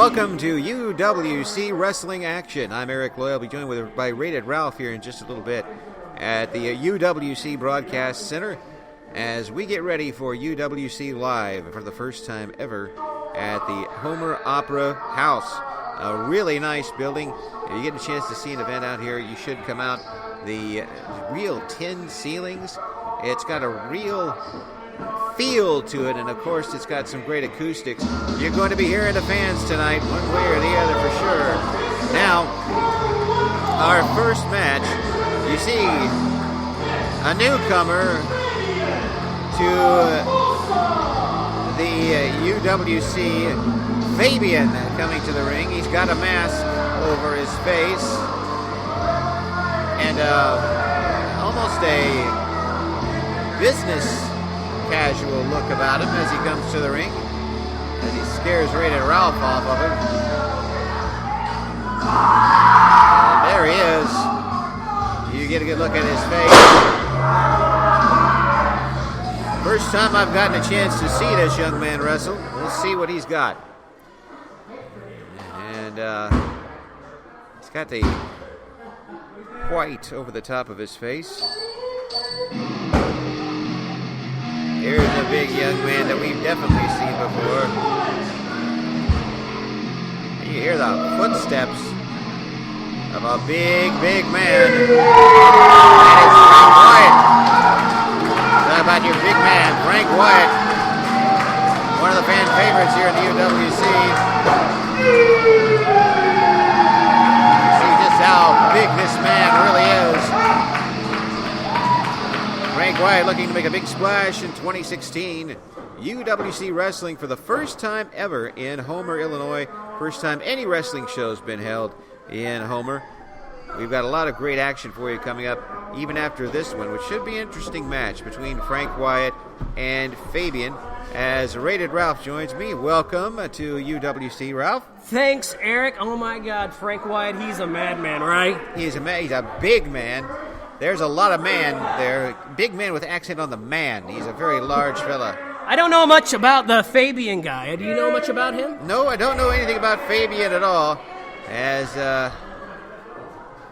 welcome to UWC Wrestling Action. I'm Eric Loy. I'll be joined by Rated Ralph here in just a little bit at the UWC Broadcast Center as we get ready for UWC Live for the first time ever at the Homer Opera House. A really nice building. If you get a chance to see an event out here, you should come out. The real tin ceilings. It's got a real feel to it, and of course it's got some great acoustics. You're going to be hearing the fans tonight one way or the other for sure. Now, our first match, you see a newcomer to the UWC, Phabian, coming to the ring. He's got a mask over his face and almost a business casual look about him as he comes to the ring, as he scares Rated Ralph off of him. And there he is. You get a good look at his face. First time I've gotten a chance to see this young man wrestle. We'll see what he's got. And he's got the white over the top of his face. Here's a big young man that we've definitely seen before. And you hear the footsteps of a big, big man. That is Frank Wyatt. Talk about your big man, Frank Wyatt. One of the fan favorites here in the UWC. See just how big this man really is. Frank Wyatt looking to make a big splash in 2016. UWC Wrestling for the first time ever in Homer, Illinois. First time any wrestling show's been held in Homer. We've got a lot of great action for you coming up, even after this one, which should be an interesting match between Frank Wyatt and Phabian. As Rated Ralph joins me, welcome to UWC, Ralph. Thanks, Eric. Oh my God, Frank Wyatt, he's a madman, right? He's a big man. There's a lot of man there. Big man with accent on the man. He's a very large fella. I don't know much about the Phabian guy. Do you know much about him? No, I don't know anything about Phabian at all. As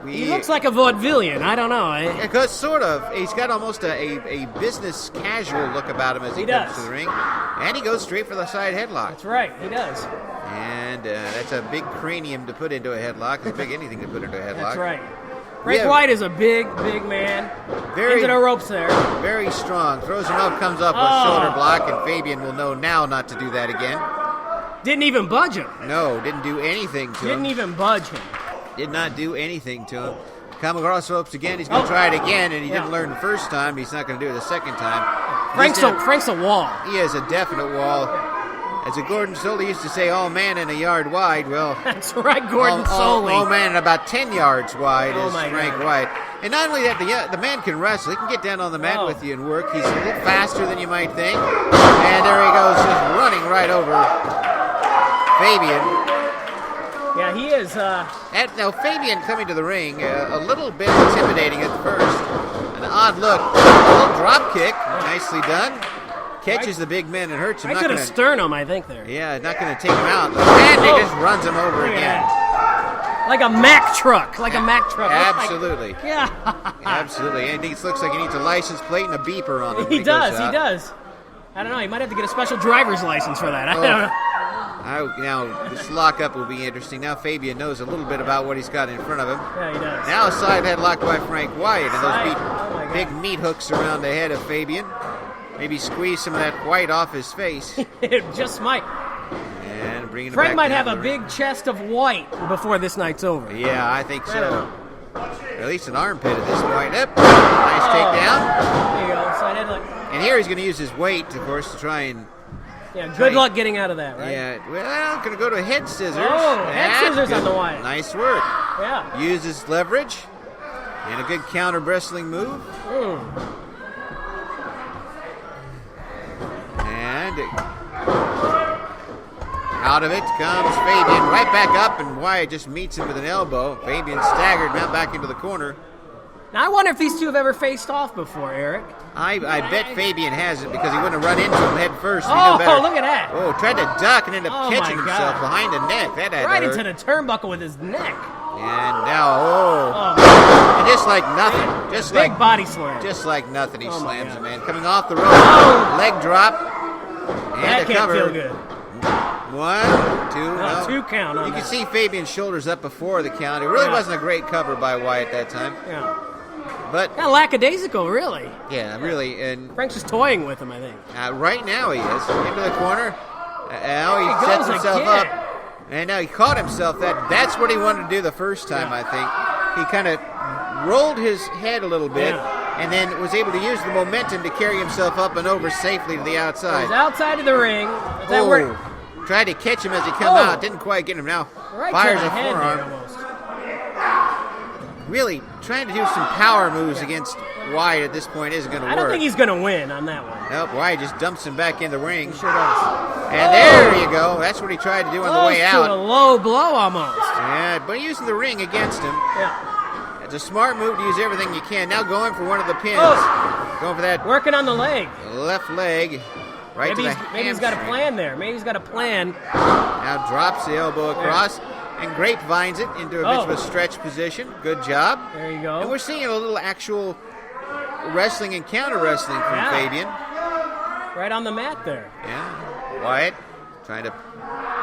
he looks like a vaudevillian. I don't know. Because sort of. He's got almost a business casual look about him as he comes to the ring. And he goes straight for the side headlock. That's right, he does. And that's a big cranium to put into a headlock. It's big anything to put into a headlock. That's right. Frank Wyatt is a big, big man. Into the ropes there. Very strong. Throws him up, comes up with shoulder block, and Phabian will know now not to do that again. Didn't even budge him. No, didn't do anything to him. Didn't even budge him. Did not do anything to him. Come across the ropes again. He's going to try it again, and he didn't learn the first time. He's not going to do it the second time. Frank's a wall. He is a definite wall. As a Gordon Soley used to say, all man in a yard wide. Well, that's right, Gordon Soley. All man in about 10 yards wide is Frank Wyatt. And not only that, the man can wrestle. He can get down on the mat with you and work. He's a little faster than you might think. And there he goes, just running right over Phabian. Yeah, he is. Now, Phabian coming to the ring, a little bit intimidating at first. An odd look. A little drop kick. Nicely done. Catches the big man and hurts him. I could have sternum, I think, there. Yeah, not going to take him out. And he just runs him over again. Like a Mack truck. Absolutely. Yeah. Absolutely. And it looks like he needs a license plate and a beeper on him. He does. I don't know. He might have to get a special driver's license for that. I don't know. Now, this lockup will be interesting. Now, Phabian knows a little bit about what he's got in front of him. Yeah, he does. Now, a side headlock by Frank Wyatt. And those big meat hooks around the head of Phabian. Maybe squeeze some of that white off his face. It just might. And bring it Frank back might have a ring. big chest of white before this night's over. Yeah, I think so. At least an armpit at this point. Yep. Nice takedown. There you go. Side headlock. And here he's going to use his weight, of course, to try and... Yeah, good luck getting out of that, right? Yeah, well, going to go to head scissors. Head scissors on the Wyatt. Nice work. Yeah. Uses leverage. And a good counter wrestling move. And out of it comes Phabian, right back up, and Wyatt just meets him with an elbow. Phabian staggered, now back into the corner. Now, I wonder if these two have ever faced off before, Eric. I bet Phabian hasn't because he wouldn't have run into him head first. Oh, look at that. Oh, tried to duck and ended up catching himself behind the neck. That had right to hurt. into the turnbuckle with his neck. And now, and just like nothing. Just big like body slam. Just like nothing, he slams him in. Coming off the rope, leg drop, and that a can't cover. feel good. 1, 2, no. 2 count on You that. can see Phabian's shoulders up before the count. It really wasn't a great cover by Wyatt that time. Yeah. But kind of lackadaisical, really. Yeah, really. And Frank's just toying with him, I think. Right now he is. Into the corner. Now he sets himself up. And now he caught himself. That's what he wanted to do the first time, I think. He kind of rolled his head a little bit and then was able to use the momentum to carry himself up and over safely to the outside. He's outside of the ring. Tried to catch him as he come out. Didn't quite get him. Now fires a forearm. Really trying to do some power moves against Wyatt at this point isn't going to work. I don't think he's going to win on that one. Nope, Wyatt just dumps him back in the ring. He sure does. And there you go. That's what he tried to do on the way out. A low blow almost. Yeah, but using the ring against him. Yeah. It's a smart move to use everything you can. Now going for one of the pins. Going for that. Working on the leg. Left leg. Right to the maybe he's got a plan there. Maybe he's got a plan. Now drops the elbow across. And grapevines it into a bit of a stretch position. Good job. There you go. And we're seeing a little actual wrestling and counter wrestling from Phabian. Right on the mat there. Yeah. Wyatt trying to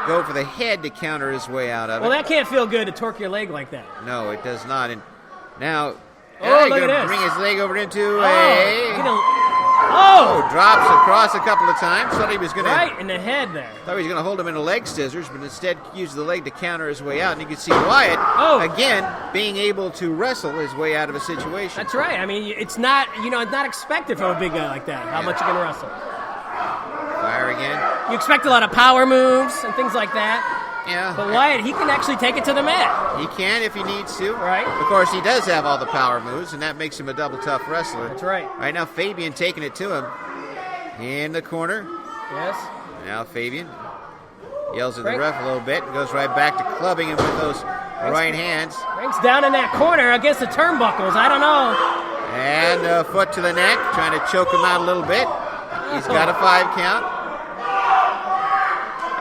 go for the head to counter his way out of it. Well, that can't feel good to torque your leg like that. No, it does not. And now, look going at to this. bring his leg over into drops across a couple of times. Thought he was going to right in the head there. Thought he was going to hold him in a leg scissors, but instead used the leg to counter his way out. And you can see Wyatt again being able to wrestle his way out of a situation. That's right. I mean, it's not not expected from a big guy like that. How much you can wrestle. Fire again. You expect a lot of power moves and things like that. Yeah. But Wyatt, he can actually take it to the mat. He can if he needs to. Right. Of course, he does have all the power moves, and that makes him a double tough wrestler. That's right. Right now, Phabian taking it to him. In the corner. Yes. Now Phabian yells at the ref a little bit and goes right back to clubbing him with those right hands. Frank's down in that corner against the turnbuckles. I don't know. And a foot to the neck, trying to choke him out a little bit. He's got a 5 count.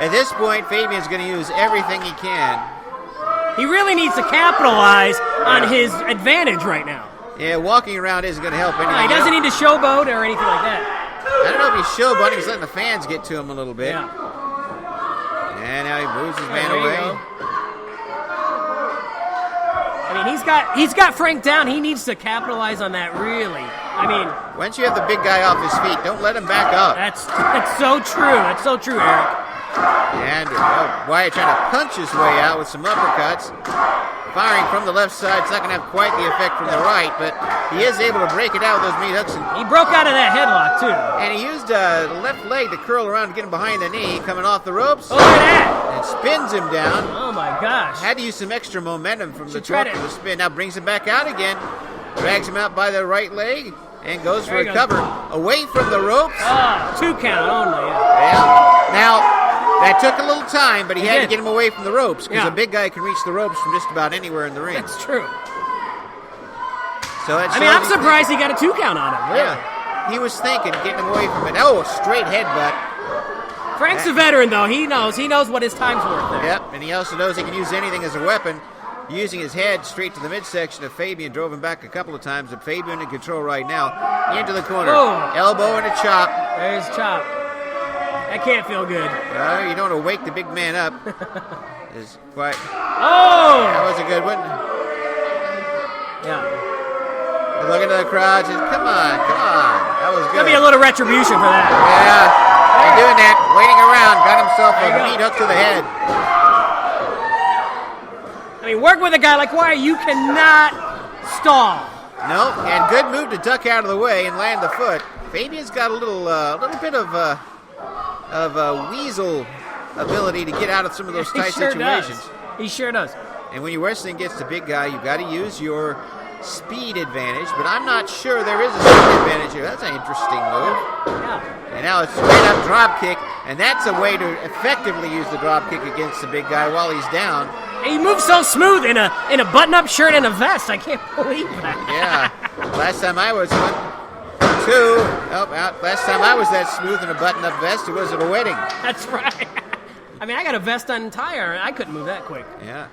At this point, Phabian's going to use everything he can. He really needs to capitalize on his advantage right now. Yeah, walking around isn't going to help anything. He doesn't need to showboat or anything like that. I don't know if he's showboating. He's letting the fans get to him a little bit. Yeah. And now he moves his man away. I mean, he's got Frank down. He needs to capitalize on that, really. I mean, once you have the big guy off his feet, don't let him back up. That's so true. That's so true, Eric. And Wyatt trying to punch his way out with some uppercuts. Firing from the left side. It's not going to have quite the effect from the right, but he is able to break it out with those meat hooks. He broke out of that headlock, too. And he used the left leg to curl around to get him behind the knee, coming off the ropes. Oh, look at that. And spins him down. Oh, my gosh. Had to use some extra momentum from the torque of the spin. Now brings him back out again. Drags him out by the right leg and goes for a cover. Away from the ropes. 2 count only. Yeah. Now, that took a little time, but he had to get him away from the ropes because a big guy can reach the ropes from just about anywhere in the ring. That's true. So I'm surprised he got a 2 count on him. Really. Yeah, he was thinking, getting him away from it. Oh, a straight headbutt. Frank's a veteran, though. He knows what his time's worth there. Yep, and he also knows he can use anything as a weapon. Using his head straight to the midsection of Phabian, drove him back a couple of times, but Phabian in control right now. Into the corner. Oh. Elbow and a chop. There's chop. That can't feel good. You don't want to wake the big man up. It's quite. Oh! That was a good one. Yeah. Looking at the crowd, says, come on. That was good. There'll be a little retribution for that. Yeah. And doing that, waiting around, got himself a meat hook to the head. I mean, work with a guy like Wyatt, you cannot stall. No, and good move to duck out of the way and land the foot. Phabian's got a little bit of weasel ability to get out of some of those tight situations. He sure does. And when you're wrestling against a big guy, you've got to use your speed advantage, but I'm not sure there is a speed advantage here. That's an interesting move. Yeah. And now it's straight up drop kick, and that's a way to effectively use the drop kick against the big guy while he's down. And he moves so smooth in a button-up shirt and a vest. I can't believe that. Yeah. Last time I was 1, 2. Oh, out. Last time I was that smooth in a button-up vest, it was at a wedding. That's right. I mean, I got a vest entire. I couldn't move that quick. Yeah.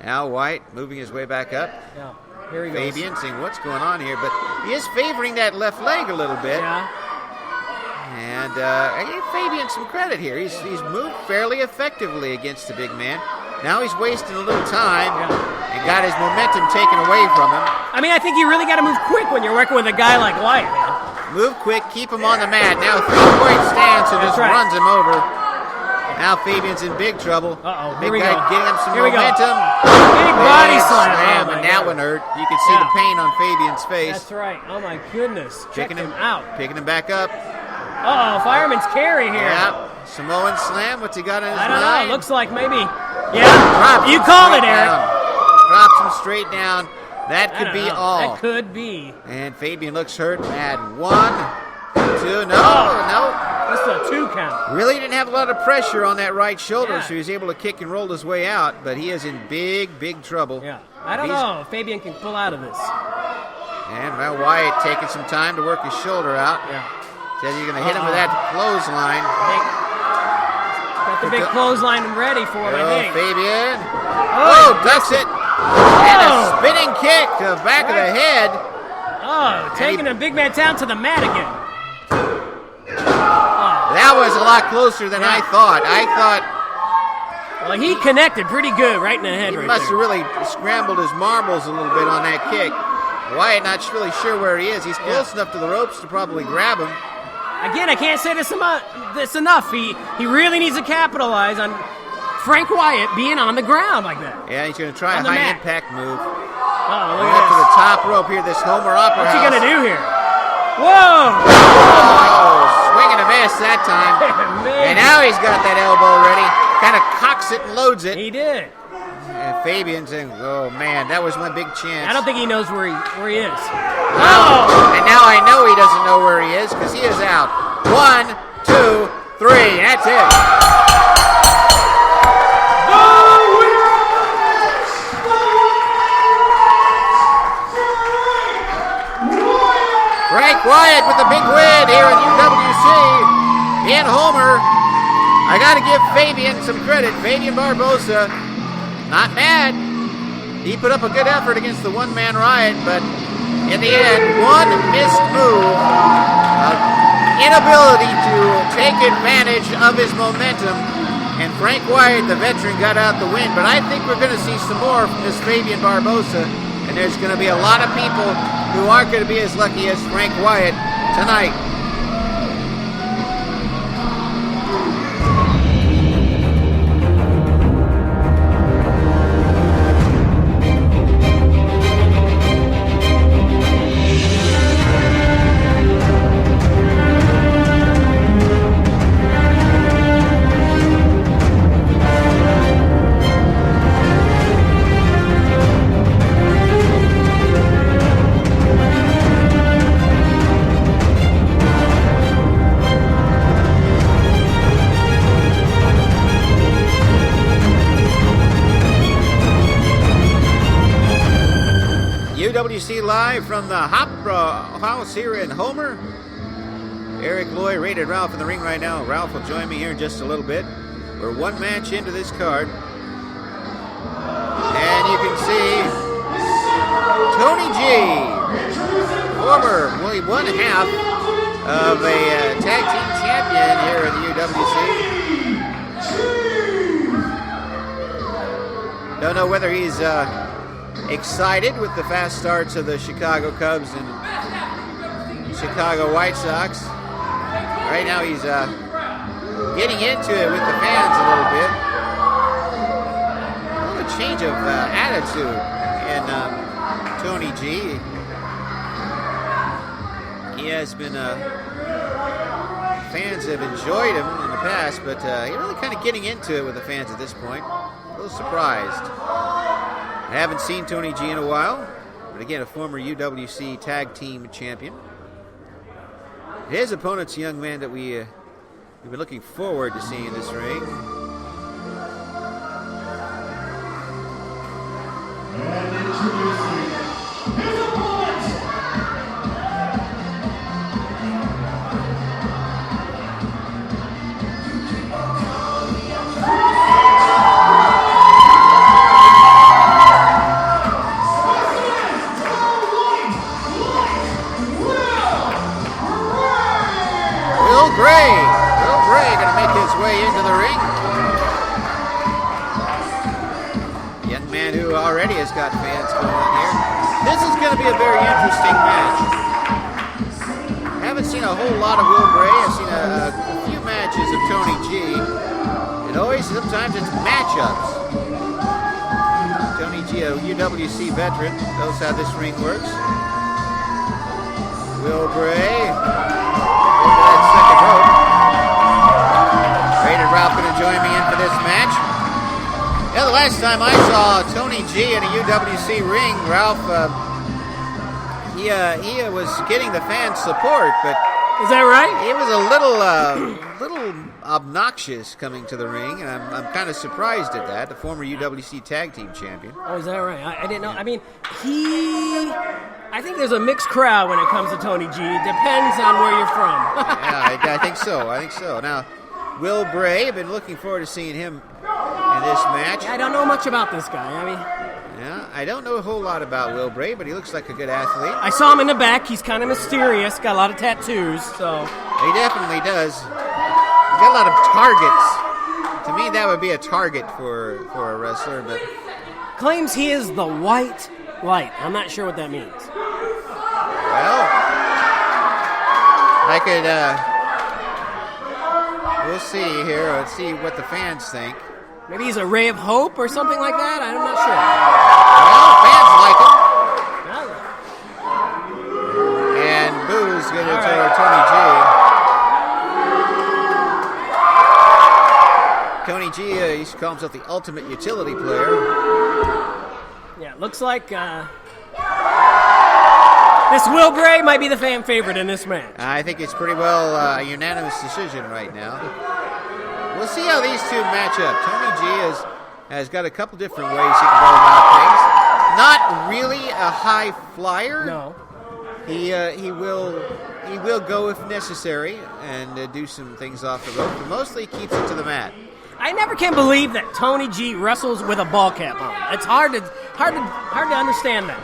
Now Wyatt moving his way back up. Yeah. Here he goes. Phabian seeing what's going on here, but he is favoring that left leg a little bit. Yeah. And I give Phabian some credit here. He's moved fairly effectively against the big man. Now he's wasting a little time and got his momentum taken away from him. I mean, I think you really got to move quick when you're working with a guy like Wyatt, man. Move quick, keep him on the mat. Now 3-point stance and just runs him over. Now Phabian's in big trouble. Uh-oh, the big guy getting him some momentum. Big body slam. And that one hurt. You could see the pain on Phabian's face. That's right. Oh, my goodness. Picking him out. Picking him back up. Uh-oh, fireman's carry here. Yeah. Samoan slam. What's he got in his mind? I don't know. Looks like maybe. Yeah. You called it, Eric. Drops him straight down. That could be all. That could be. And Phabian looks hurt. Bad. 1, 2. No. That's a 2 count. Really didn't have a lot of pressure on that right shoulder, so he was able to kick and roll his way out, but he is in big, big trouble. Yeah. I don't know if Phabian can pull out of this. And well, Wyatt taking some time to work his shoulder out. Yeah. Says you're going to hit him with that clothesline. Got the big clothesline ready for him, I think. Phabian. Ducks it. And a spinning kick to the back of the head. Oh, taking a big man down to the mat again. That was a lot closer than I thought. Well, he connected pretty good right in the head. He must have really scrambled his marbles a little bit on that kick. Wyatt not really sure where he is. He's close enough to the ropes to probably grab him. Again, I can't say this enough. He really needs to capitalize on Frank Wyatt being on the ground like that. Yeah, he's going to try a high-impact move. Look up to the top rope here, this Homer Opera What's House. he going to do here? Whoa! Swing and a miss that time. Man. And now he's got that elbow ready. Kind of cocks it and loads it. He did. And Phabian saying, oh, man, that was my big chance. I don't think he knows where he is. And now I know he doesn't know where he is because he is out. 1, 2, 3. That's it. Frank Wyatt with a big win here in UWC in Homer. I got to give Phabian some credit. Phabian Barbosa, not mad. He put up a good effort against the one-man riot, but in the end, one missed move, inability to take advantage of his momentum, and Frank Wyatt, the veteran, got out the win. But I think we're going to see some more from this Phabian Barbosa, and there's going to be a lot of people who aren't going to be as lucky as Frank Wyatt tonight. UWC live from the Opera House here in Homer. Eric Loy, Rated Ralph in the ring right now. Ralph will join me here in just a little bit. We're one match into this card. And you can see Tony G, former one half of a tag team champion here in the UWC. Don't know whether he's excited with the fast starts of the Chicago Cubs and Chicago White Sox. Right now he's getting into it with the fans a little bit. A little change of attitude in Tony G. He has been, fans have enjoyed him in the past, but he's really kind of getting into it with the fans at this point. A little surprised. I haven't seen Tony G in a while, but again, a former UWC tag team champion. His opponent's a young man that we've been looking forward to seeing in this ring. And introducing his opponent Bray. Will Bray going to make his way into the ring. Young man who already has got fans going on here. This is going to be a very interesting match. I haven't seen a whole lot of Will Bray. I've seen a few matches of Tony G. And always, sometimes it's matchups. Tony G, a UWC veteran, knows how this ring works. Will Bray into that second rope. Rated Ralph going to join me in for this match. Yeah, the last time I saw Tony G in a UWC ring, Ralph, he was getting the fans' support, but is that right? He was a little obnoxious coming to the ring, and I'm kind of surprised at that. The former UWC Tag Team Champion. Oh, is that right? I didn't know. I mean, I think there's a mixed crowd when it comes to Tony G. It depends on where you're from. Yeah, I think so. Now, Will Bray, I've been looking forward to seeing him in this match. I don't know much about this guy. I mean, yeah, I don't know a whole lot about Will Bray, but he looks like a good athlete. I saw him in the back. He's kind of mysterious. Got a lot of tattoos, so. He definitely does. He's got a lot of targets. To me, that would be a target for a wrestler, but claims he is the white light. I'm not sure what that means. Well, I could, we'll see here. Let's see what the fans think. Maybe he's a ray of hope or something like that? I'm not sure. Well, fans like him. And boos going to Tony G. Tony G, he calls himself the ultimate utility player. Yeah, it looks like this Will Bray might be the fan favorite in this match. I think it's pretty well a unanimous decision right now. We'll see how these two match up. Tony G has got a couple different ways he can go about things. Not really a high flyer. No. He will go if necessary and do some things off the rope, but mostly keeps it to the mat. I never can believe that Tony G wrestles with a ball cap on. It's hard to understand that.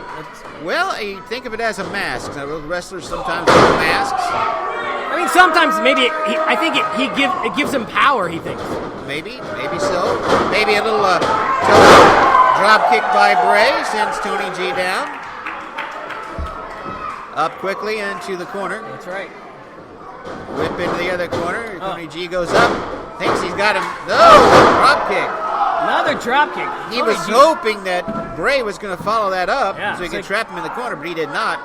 Well, you think of it as a mask. Now, wrestlers sometimes wear masks. I mean, sometimes maybe I think it gives him power. He thinks maybe so. Maybe a little drop kick by Bray sends Tony G down. Up quickly into the corner. That's right. Whip into the other corner. Tony G goes up. Thinks he's got him. No! Drop kick. Another drop kick. He was hoping that Bray was going to follow that up so he could trap him in the corner, but he did not.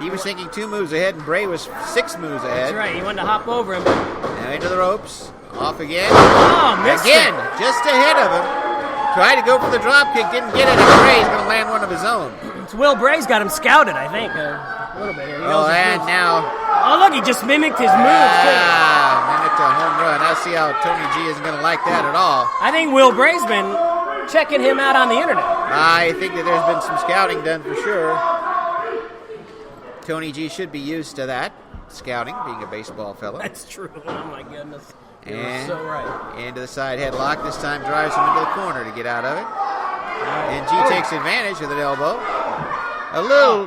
He was thinking 2 moves ahead, and Bray was 6 moves ahead. That's right. He wanted to hop over him. Now into the ropes. Off again. Oh, missed again, it. just ahead of him. Tried to go for the drop kick, didn't get it, and Bray's going to land one of his own. It's Will Bray's got him scouted, I think, a little bit here. And now. Oh, look, he just mimicked his moves. Mimicked a home run. I see how Tony G isn't going to like that at all. I think Will Bray's been checking him out on the internet. I think that there's been some scouting done for sure. Tony G should be used to that, scouting, being a baseball fellow. That's true. Oh, my goodness. And so right. Into the side headlock. This time drives him into the corner to get out of it. And G takes advantage with an elbow.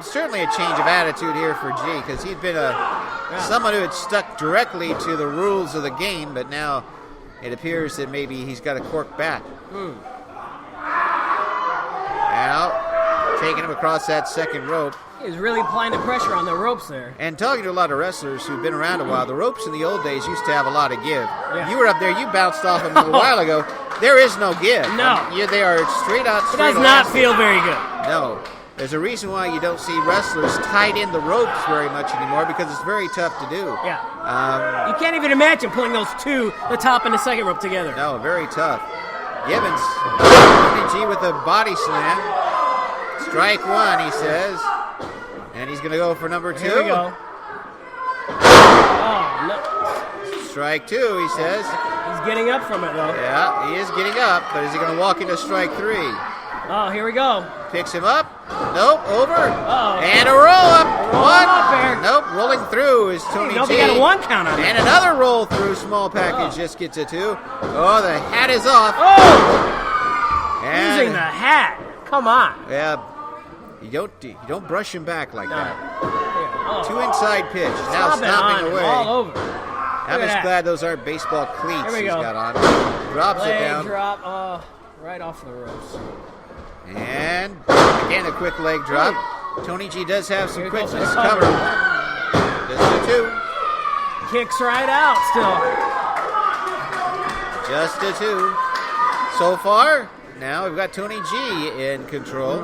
Certainly a change of attitude here for G, because he'd been someone who had stuck directly to the rules of the game, but now it appears that maybe he's got a cork bat. Now, taking him across that second rope. He's really applying the pressure on the ropes there. And talking to a lot of wrestlers who've been around a while, the ropes in the old days used to have a lot of give. Yeah. You were up there, you bounced off them a little while ago. There is no give. No. They are straight out. It does not feel very good. No. There's a reason why you don't see wrestlers tied in the ropes very much anymore, because it's very tough to do. Yeah. You can't even imagine pulling those two, the top and the second rope together. No, very tough. Gibbons, Tony G with a body slam. Strike one, he says. And he's going to go for number 2. Here we go. Oh, no. Strike 2, he says. He's getting up from it, though. Yeah, he is getting up, but is he going to walk into strike 3? Oh, here we go. Picks him up. Nope, over. Uh-oh. And a roll up. One. Up there. Nope, rolling through is Tony G. He got a 1 count on it. And another roll through. Small package just gets a 2. Oh, the hat is off. Oh! And using the hat. Come on. Yeah. You don't brush him back like that. Oh. 2 inside pitch. Now stomping away. All over. I'm just glad those aren't baseball cleats he's got on. Drops it down. Drop, right off the ropes. And again, a quick leg drop. Tony G does have some quickness. Cover. Just a 2. Kicks right out still. Just a 2. So far, now we've got Tony G in control.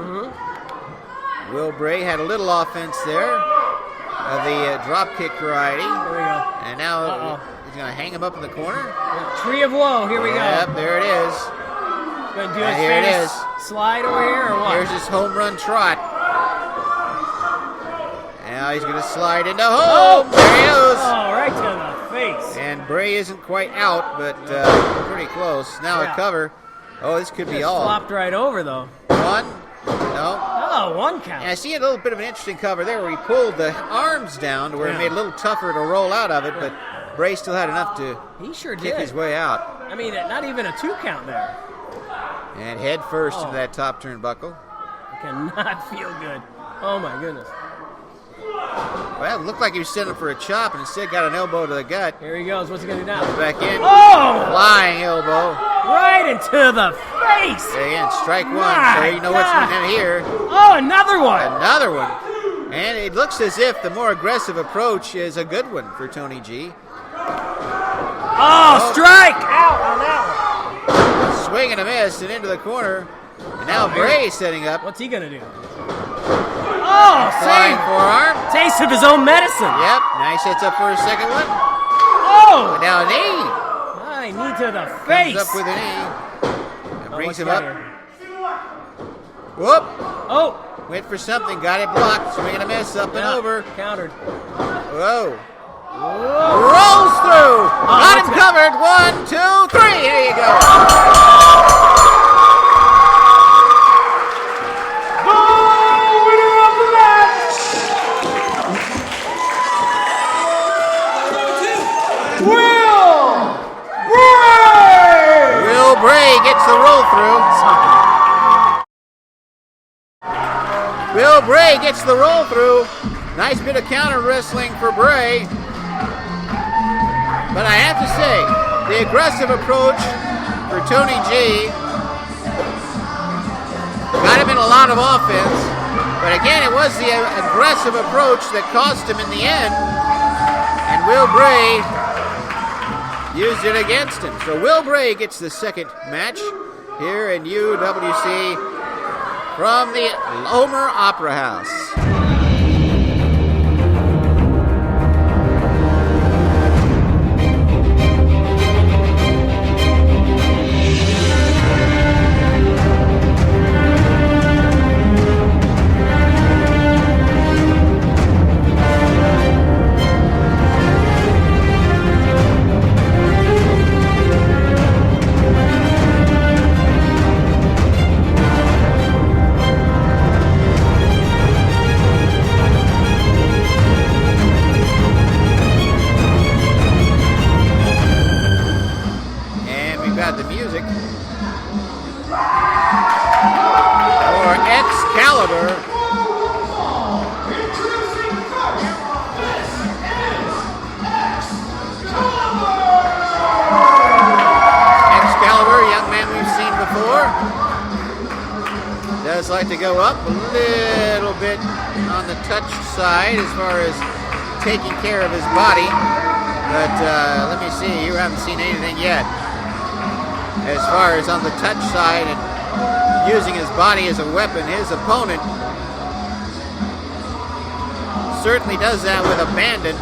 Will Bray had a little offense there of the drop kick variety. There we go. And now he's going to hang him up in the corner. Tree of woe. Here we go. Yep, there it is. Going to do his here it is. Slide over here or what? Here's his home run trot. Now he's going to slide into home. There he goes. Oh, right to the face. And Bray isn't quite out, but pretty close. Now a cover. Oh, this could be all. Flopped right over, though. 1. No. Oh, 1 count. And I see a little bit of an interesting cover there where he pulled the arms down to where it made it a little tougher to roll out of it, but Bray still had enough to kick his way out. I mean, not even a 2 count there. And head first into that top turnbuckle. I cannot feel good. Oh, my goodness. Well, it looked like he was setting up for a chop and instead got an elbow to the gut. Here he goes. What's he going to do now? Back in. Oh! Flying elbow. Right into the face. Again, strike 1. So you know what's going to here. Oh, another one. Another one. And it looks as if the more aggressive approach is a good one for Tony G. Oh, strike! Out on that one. Swing and a miss and into the corner. And now Bray setting up. What's he going to do? Oh, flying forearm. Taste of his own medicine. Yep. Now he sets up for a second one. Oh! And now a knee. Knee to the face. Comes up with a knee. And brings him up. Whoop. Oh. Went for something. Got it blocked. Swing and a miss. Up and over. Countered. Whoa. Rolls through. Got him covered. 1, 2, 3. Here you go. Bray gets the roll through. Will Bray gets the roll through. Nice bit of counter wrestling for Bray. But I have to say, the aggressive approach for Tony G got him in a lot of offense. But again, it was the aggressive approach that cost him in the end. And Will Bray used it against him. So Will Bray gets the second match here in UWC from the Homer Opera House. The music for Xcalibur. Xcalibur, young man we've seen before, does like to go up a little bit on the touch side as far as taking care of his body, but let me see, you haven't seen anything yet as far as on the touch side and using his body as a weapon. His opponent certainly does that with abandon.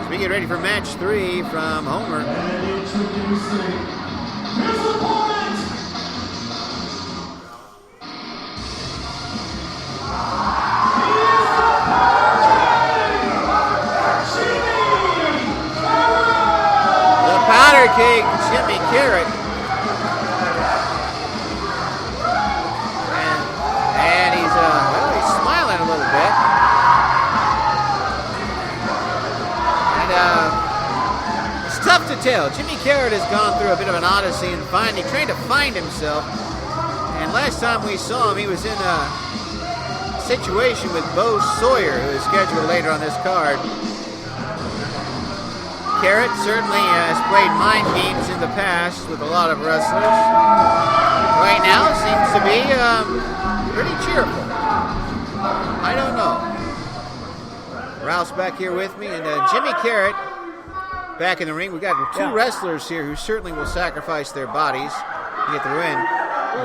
As we get ready for match 3 from Homer. King Jimmy Karryt, and he's smiling a little bit, and it's tough to tell. Jimmy Karryt has gone through a bit of an odyssey and trying to find himself, and last time we saw him, he was in a situation with Bo Sawyer, who is scheduled later on this card. Karryt certainly has played mind games in the past with a lot of wrestlers. Right now seems to be pretty cheerful. I don't know. Ralph's back here with me, and Jimmy Karryt back in the ring. We've got two wrestlers here who certainly will sacrifice their bodies to get the win.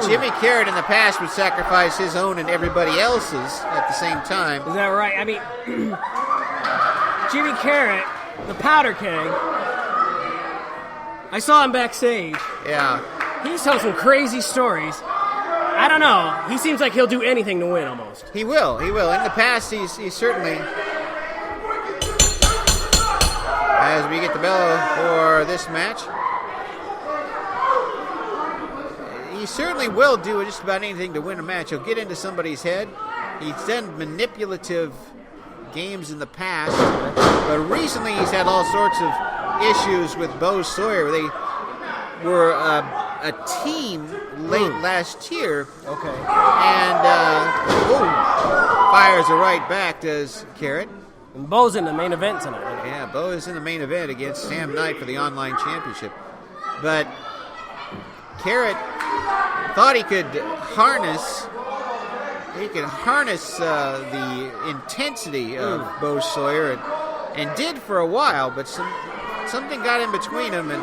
Jimmy Karryt in the past would sacrifice his own and everybody else's at the same time. Is that right? I mean, Jimmy Karryt, the Powder Keg, I saw him backstage. Yeah. He's told some crazy stories. I don't know. He seems like he'll do anything to win almost. He will. In the past, he's certainly... As we get the bell for this match, he certainly will do just about anything to win a match. He'll get into somebody's head. He's done manipulative games in the past, but recently he's had all sorts of issues with Bo Sawyer. They were a team late last year. Okay. And fires a right back, does Karryt. And Bo's in the main event tonight. Yeah, Bo is in the main event against Sam Knight for the Online Championship. But Karryt thought he could harness the intensity of Bo Sawyer and did for a while, but something got in between them, and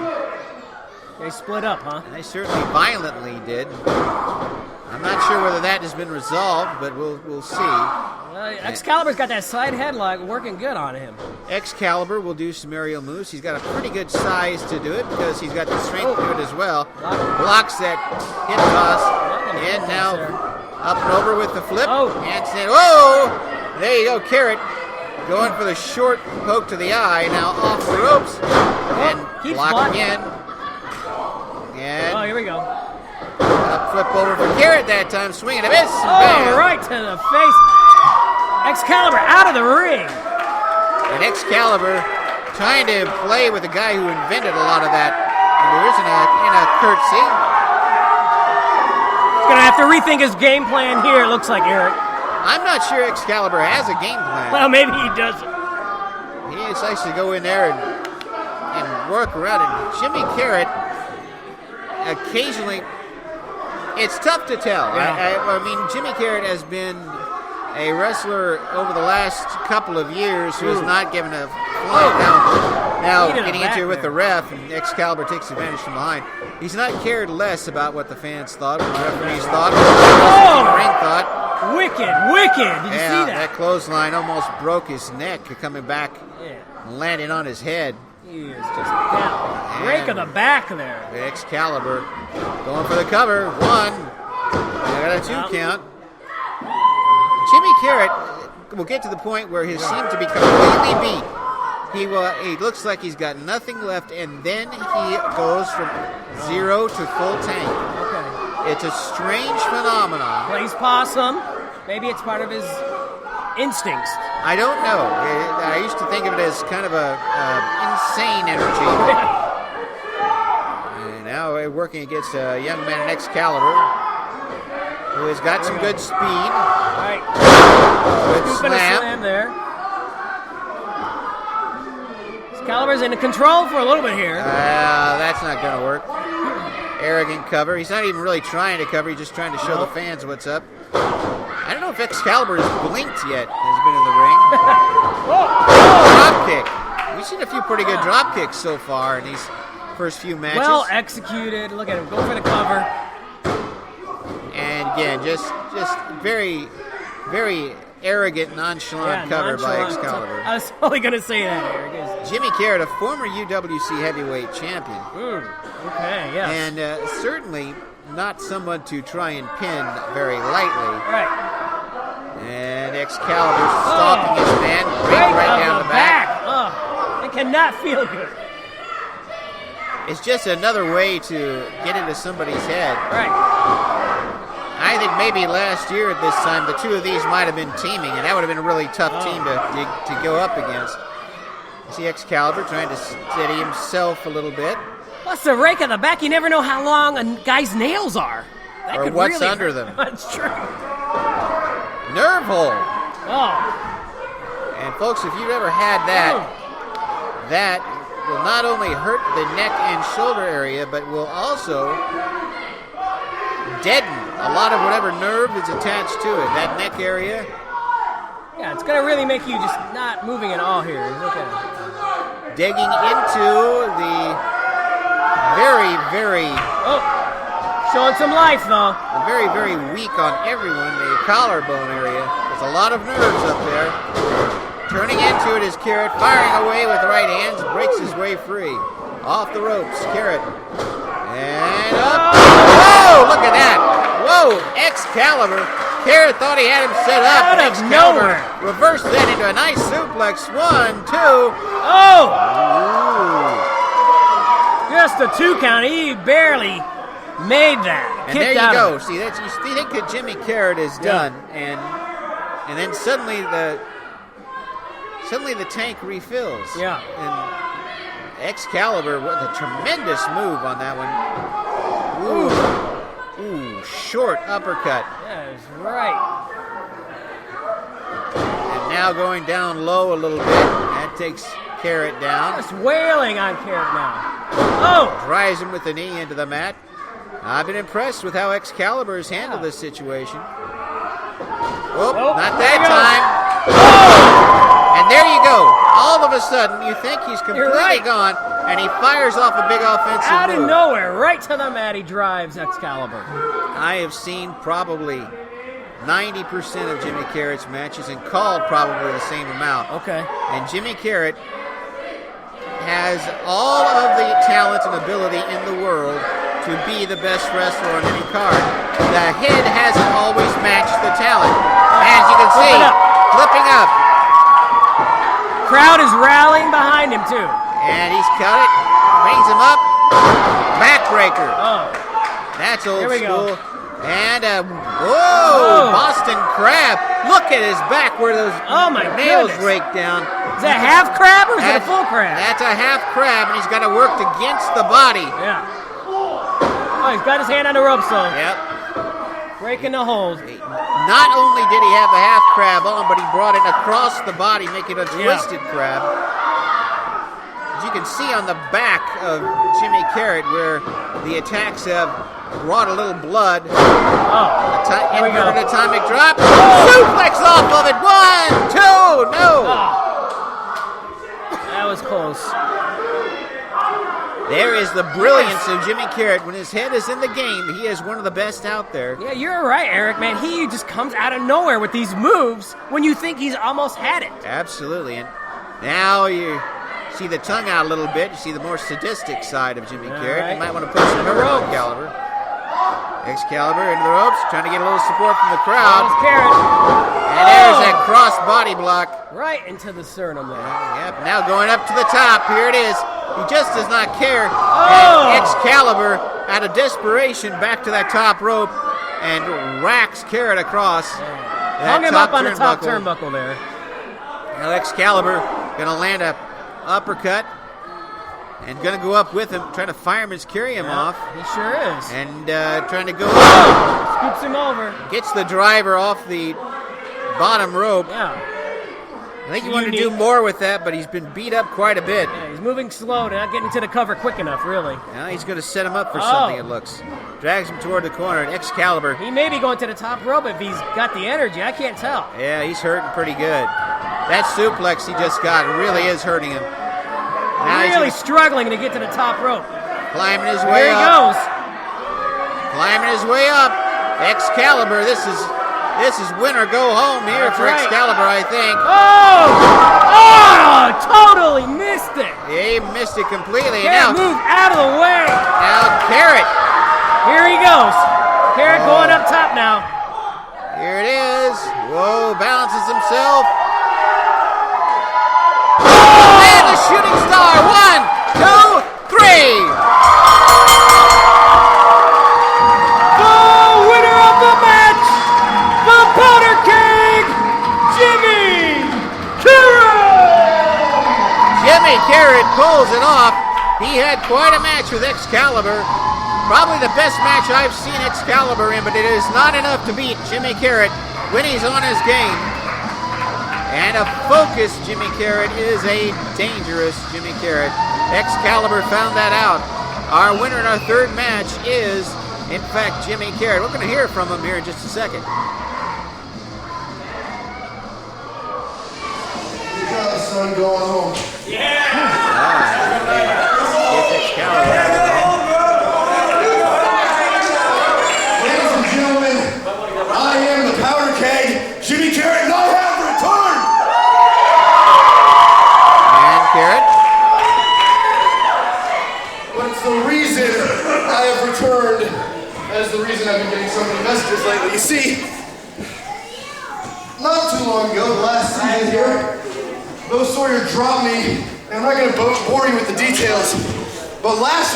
they split up, huh? They certainly violently did. I'm not sure whether that has been resolved, but we'll see. Xcalibur's got that side headlock working good on him. Xcalibur will do some aerial moves. He's got a pretty good size to do it because he's got the strength to do it as well. Blocks that hip toss. And now up and over with the flip. Handstand. Whoa! There you go, Karryt. Going for the short poke to the eye. Now off the ropes. And block again. And here we go. Up flip over for Karryt that time. Swing and a miss. Right to the face. Xcalibur out of the ring. And Xcalibur trying to play with the guy who invented a lot of that maneuvers in a curtsy. He's going to have to rethink his game plan here, it looks like, Eric. I'm not sure Xcalibur has a game plan. Well, maybe he doesn't. He decides to go in there and work around it. Jimmy Karryt, occasionally, it's tough to tell. Yeah. I mean, Jimmy Karryt has been a wrestler over the last couple of years who has not given a flying now getting into it with the ref, and Xcalibur takes advantage from behind. He's not cared less about what the fans thought, what the referees thought, what the ring thought. Wicked. Did you see that? That clothesline almost broke his neck coming back and landing on his head. He is just down. Break of the back there. Xcalibur going for the cover. One. They got a 2 count. Jimmy Karryt will get to the point where he seems to be completely beat. He looks like he's got nothing left, and then he goes from zero to full tank. Okay. It's a strange phenomenon. Plays possum. Maybe it's part of his instincts. I don't know. I used to think of it as kind of a insane energy. And now we're working against a young man in Xcalibur who has got some good speed. All right. Good slam there. Xcalibur's in control for a little bit here. That's not going to work. Arrogant cover. He's not even really trying to cover. He's just trying to show the fans what's up. I don't know if Xcalibur has blinked yet. Has been in the ring. Drop kick. We've seen a few pretty good drop kicks so far in these first few matches. Well executed. Look at him go for the cover. And again, just very, very arrogant, nonchalant cover by Xcalibur. I was only going to say that, Eric. Jimmy Karryt, a former UWC heavyweight champion. Okay, yeah. And certainly not someone to try and pin very lightly. Right. And Xcalibur stalking his man, right down the back. It cannot feel good. It's just another way to get into somebody's head. Right. I think maybe last year at this time, the two of these might have been teaming, and that would have been a really tough team to go up against. You see Xcalibur trying to steady himself a little bit. Plus the rake of the back, you never know how long a guy's nails are. or what's under them. That's true. Nerve hole. Oh. And folks, if you've ever had that, that will not only hurt the neck and shoulder area, but will also deaden a lot of whatever nerve is attached to it. That neck area. Yeah, it's going to really make you just not moving at all here. Okay. Digging into the very, very... Oh, showing some life, though. Very, very weak on everyone, the collarbone area. There's a lot of nerves up there. Turning into it is Karryt, firing away with right hands, breaks his way free. Off the ropes, Karryt. And up. Whoa, look at that. Whoa, Xcalibur. Karryt thought he had him set up. Out of nowhere. Reversed that into a nice suplex. 1, 2. Oh! Ooh. Just a 2 count. He barely made that. And there you go. See, that's, you think that Jimmy Karryt is done, and then suddenly the tank refills. Yeah. And Xcalibur, what a tremendous move on that one. Ooh, short uppercut. That is right. And now going down low a little bit. That takes Karryt down. Just wailing on Karryt now. Oh! Drives him with the knee into the mat. I've been impressed with how Xcalibur has handled this situation. Oh, not that time. Oh! And there you go. All of a sudden, you think he's completely gone, and he fires off a big offensive Out move. of nowhere, right to the mat, he drives Xcalibur. I have seen probably 90% of Jimmy Karryt's matches and called probably the same amount. Okay. And Jimmy Karryt has all of the talent and ability in the world to be the best wrestler on any card. The head hasn't always matched the talent. As you can see, flipping up. Crowd is rallying behind him, too. And he's cut it, brings him up, backbreaker. Oh. That's old Here we school. go. And Boston Crab. Look at his back where those nails rake down. Is that half crab or is it a full crab? That's a half crab, and he's got to work against the body. Yeah. Oh, he's got his hand on the ropes, though. Yep. Breaking the hold. Not only did he have the half crab on, but he brought it across the body, making a twisted crab. As you can see on the back of Jimmy Karryt, where the attacks have brought a little blood. Oh, here we go. Inverted atomic drop. Suplex off of it. 1, 2, no. That was close. There is the brilliance of Jimmy Karryt. When his head is in the game, he is one of the best out there. Yeah, you're right, Eric, man. He just comes out of nowhere with these moves when you think he's almost had it. Absolutely. And now you see the tongue out a little bit. You see the more sadistic side of Jimmy Karryt. Right. You might want to push him over Xcalibur. Xcalibur into the ropes, trying to get a little support from the crowd. And there's that cross body block. Right into the sternum there. Yep, now going up to the top. Here it is. He just does not care. And Xcalibur, out of desperation, back to that top rope and racks Karryt across. Hung him up on the top turnbuckle there. Now Xcalibur going to land a uppercut and going to go up with him, trying to fireman's carry him off. He sure is. And trying to go up. Scoops him over. Gets the driver off the bottom rope. Yeah. I think he wanted to do more with that, but he's been beat up quite a bit. Yeah, he's moving slow, not getting to the cover quick enough, really. Now he's going to set him up for something, it looks. Drags him toward the corner, and Xcalibur. He may be going to the top rope if he's got the energy. I can't tell. Yeah, he's hurting pretty good. That suplex he just got really is hurting him. Now really struggling to get to the top rope. Climbing his way up. There he goes. Climbing his way up. Xcalibur, this is win or go home here for Xcalibur, I think. Oh, totally missed it. He missed it completely. Karryt moved out of the way. Now Karryt. Here he goes. Karryt going up top now. Here it is. Whoa, balances himself. And the shooting star. 1, 2, 3. Jimmy Karryt pulls it off. He had quite a match with Xcalibur. Probably the best match I've seen Xcalibur in, but it is not enough to beat Jimmy Karryt when he's on his game. And a focused Jimmy Karryt is a dangerous Jimmy Karryt. Xcalibur found that out. Our winner in our third match is, in fact, Jimmy Karryt. We're going to hear from him here in just a second. You got the son going home. Gets Xcalibur. Ladies and gentlemen, I am the powder keg, Jimmy Karryt, and I have returned! And Karryt. But it's the reason I have returned. That is the reason I've been getting so many messages lately. You see, not too long ago, the last season here, Bo Sawyer dropped me, and I'm not going to bore you with the details, but last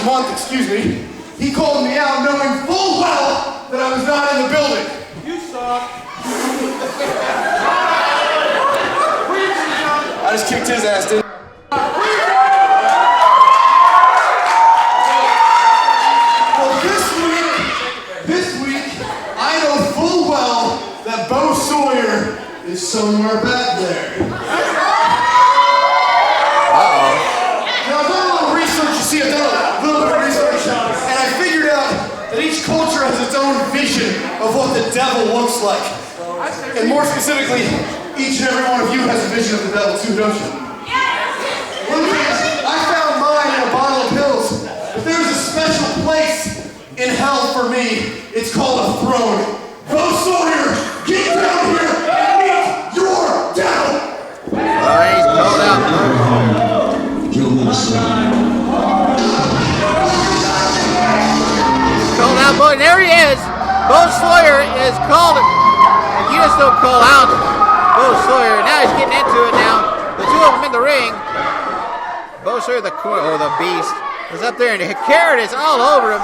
month, he called me out knowing full well that I was not in the building. You suck. I just kicked his ass, didn't I? Well, this week, I know full well that Bo Sawyer is somewhere back there. Uh-oh. Now, I've done a little research, you see, I've done a little bit of research, and I figured out that each culture has its own vision of what the devil looks like. And more specifically, each and every one of you has a vision of the devil too, don't you? I found mine in a bottle of pills, but there's a special place in hell for me. It's called a throne. Bo Sawyer, get down here and meet your devil! He's called out. Called out, boy. There he is. Bo Sawyer is called. And you just don't call out Bo Sawyer. Now he's getting into it now. The two of them in the ring. Bo Sawyer, the beast, is up there, and Karryt is all over him.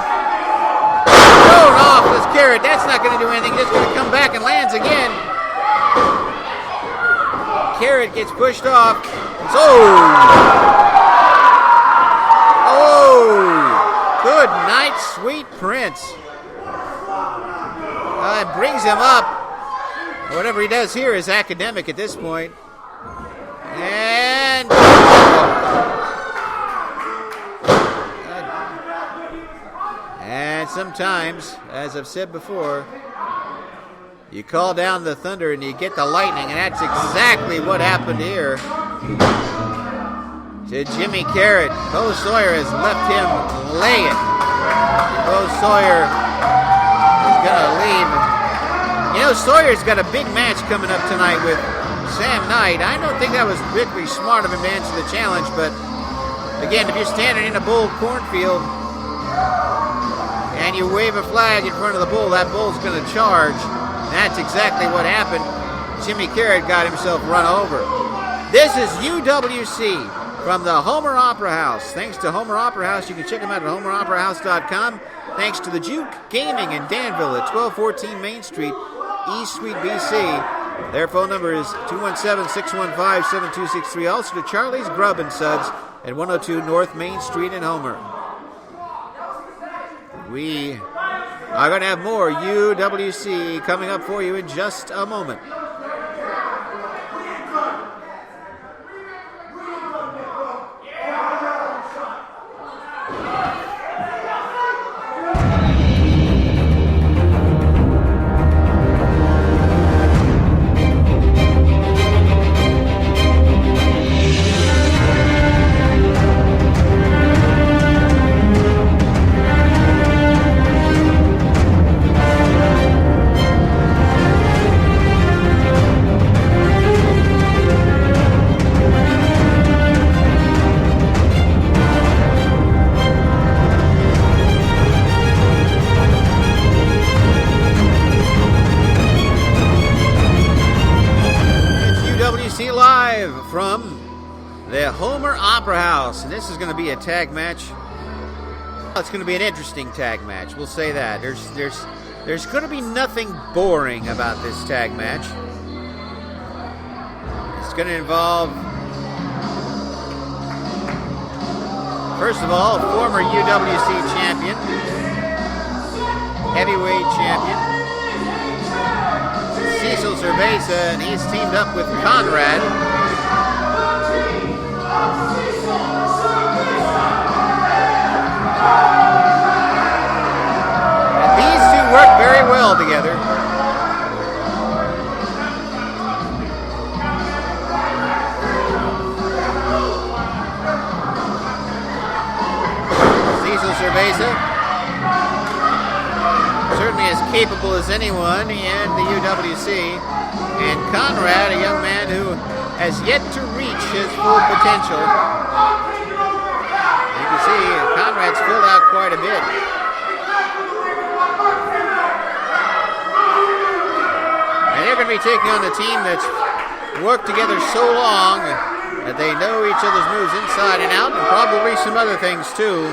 Thrown off this Karryt. That's not going to do anything. Just going to come back and lands again. Karryt gets pushed off. Good night, sweet prince. It brings him up. Whatever he does here is academic at this point. And sometimes, as I've said before, you call down the thunder and you get the lightning, and that's exactly what happened here to Jimmy Karryt. Bo Sawyer has left him laying. Bo Sawyer is going to leave. You know, Sawyer's got a big match coming up tonight with Sam Knight. I don't think that was particularly smart of him to answer the challenge, but again, if you're standing in a bull cornfield and you wave a flag in front of the bull, that bull's going to charge. That's exactly what happened. Jimmy Karryt got himself run over. This is UWC from the Homer Opera House. Thanks to Homer Opera House. You can check them out at homeroperahouse.com. Thanks to the Juke Gaming in Danville at 1214 Main Street, East Suite, BC. Their phone number is 217-615-7263. Also to Charlie's Grub and Suds at 102 North Main Street in Homer. We are going to have more UWC coming up for you in just a moment. And this is going to be a tag match. It's going to be an interesting tag match. We'll say that. There's going to be nothing boring about this tag match. It's going to involve, First of all, former UWC champion, heavyweight champion, Cecil Cerveza, and he's teamed up with Konrad. And these two work very well together. Cecil Cerveza, certainly as capable as anyone in the UWC, and Konrad, a young man who has yet to reach his full potential. You can see Konrad's filled out quite a bit. And they're going to be taking on the team that's worked together so long that they know each other's moves inside and out, and probably some other things too.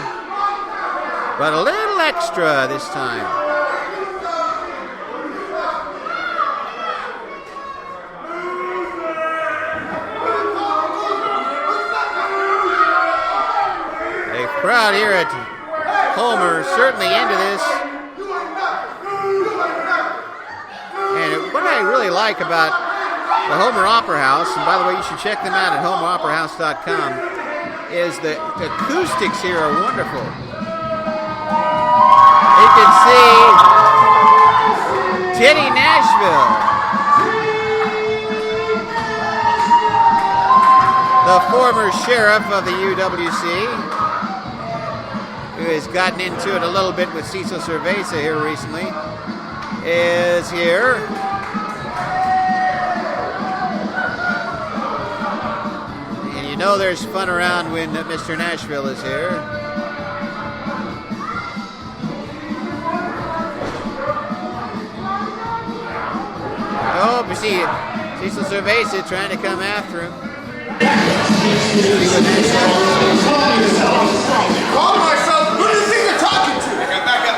But a little extra this time. The crowd here at Homer certainly into this. And what I really like about the Homer Opera House, and by the way, you should check them out at homeroperahouse.com, is the acoustics here are wonderful. You can see Tittie, Nashville, the former sheriff of the UWC, who has gotten into it a little bit with Cecil Cerveza here recently, is here. And you know there's fun around when Mr. Nashville is here. Oh, you see Cecil Cerveza trying to come after him. Call myself. Who do you think you're talking to? Back up.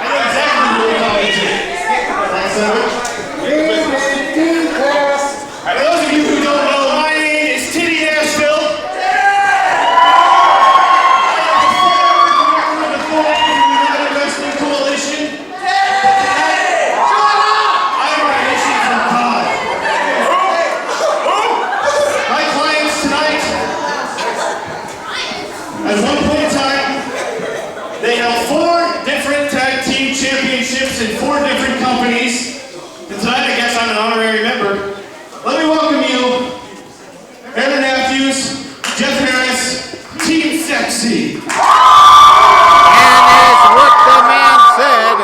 For those of you who don't know, my name is Tittie Nashville. At one point in time, they held 4 different tag team championships in 4 different companies. And tonight, I guess I'm an honorary member. Let me welcome you, Aaron Matthews, Jeff Harris, Team Sexy. And that's what the man said.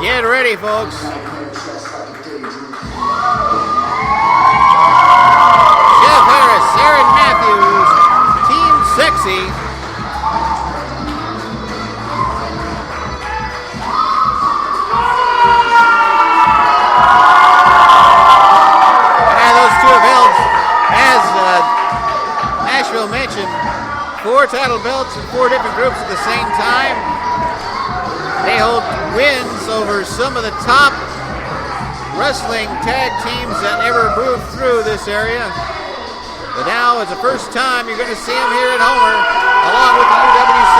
Get ready, folks. Aaron Matthews, Team Sexy. And those two have held, as Nashville mentioned, 4 title belts in 4 different groups at the same time. They hold wins over some of the top wrestling tag teams that ever moved through this area. But now, it's the first time you're going to see him here at Homer, along with the UWC.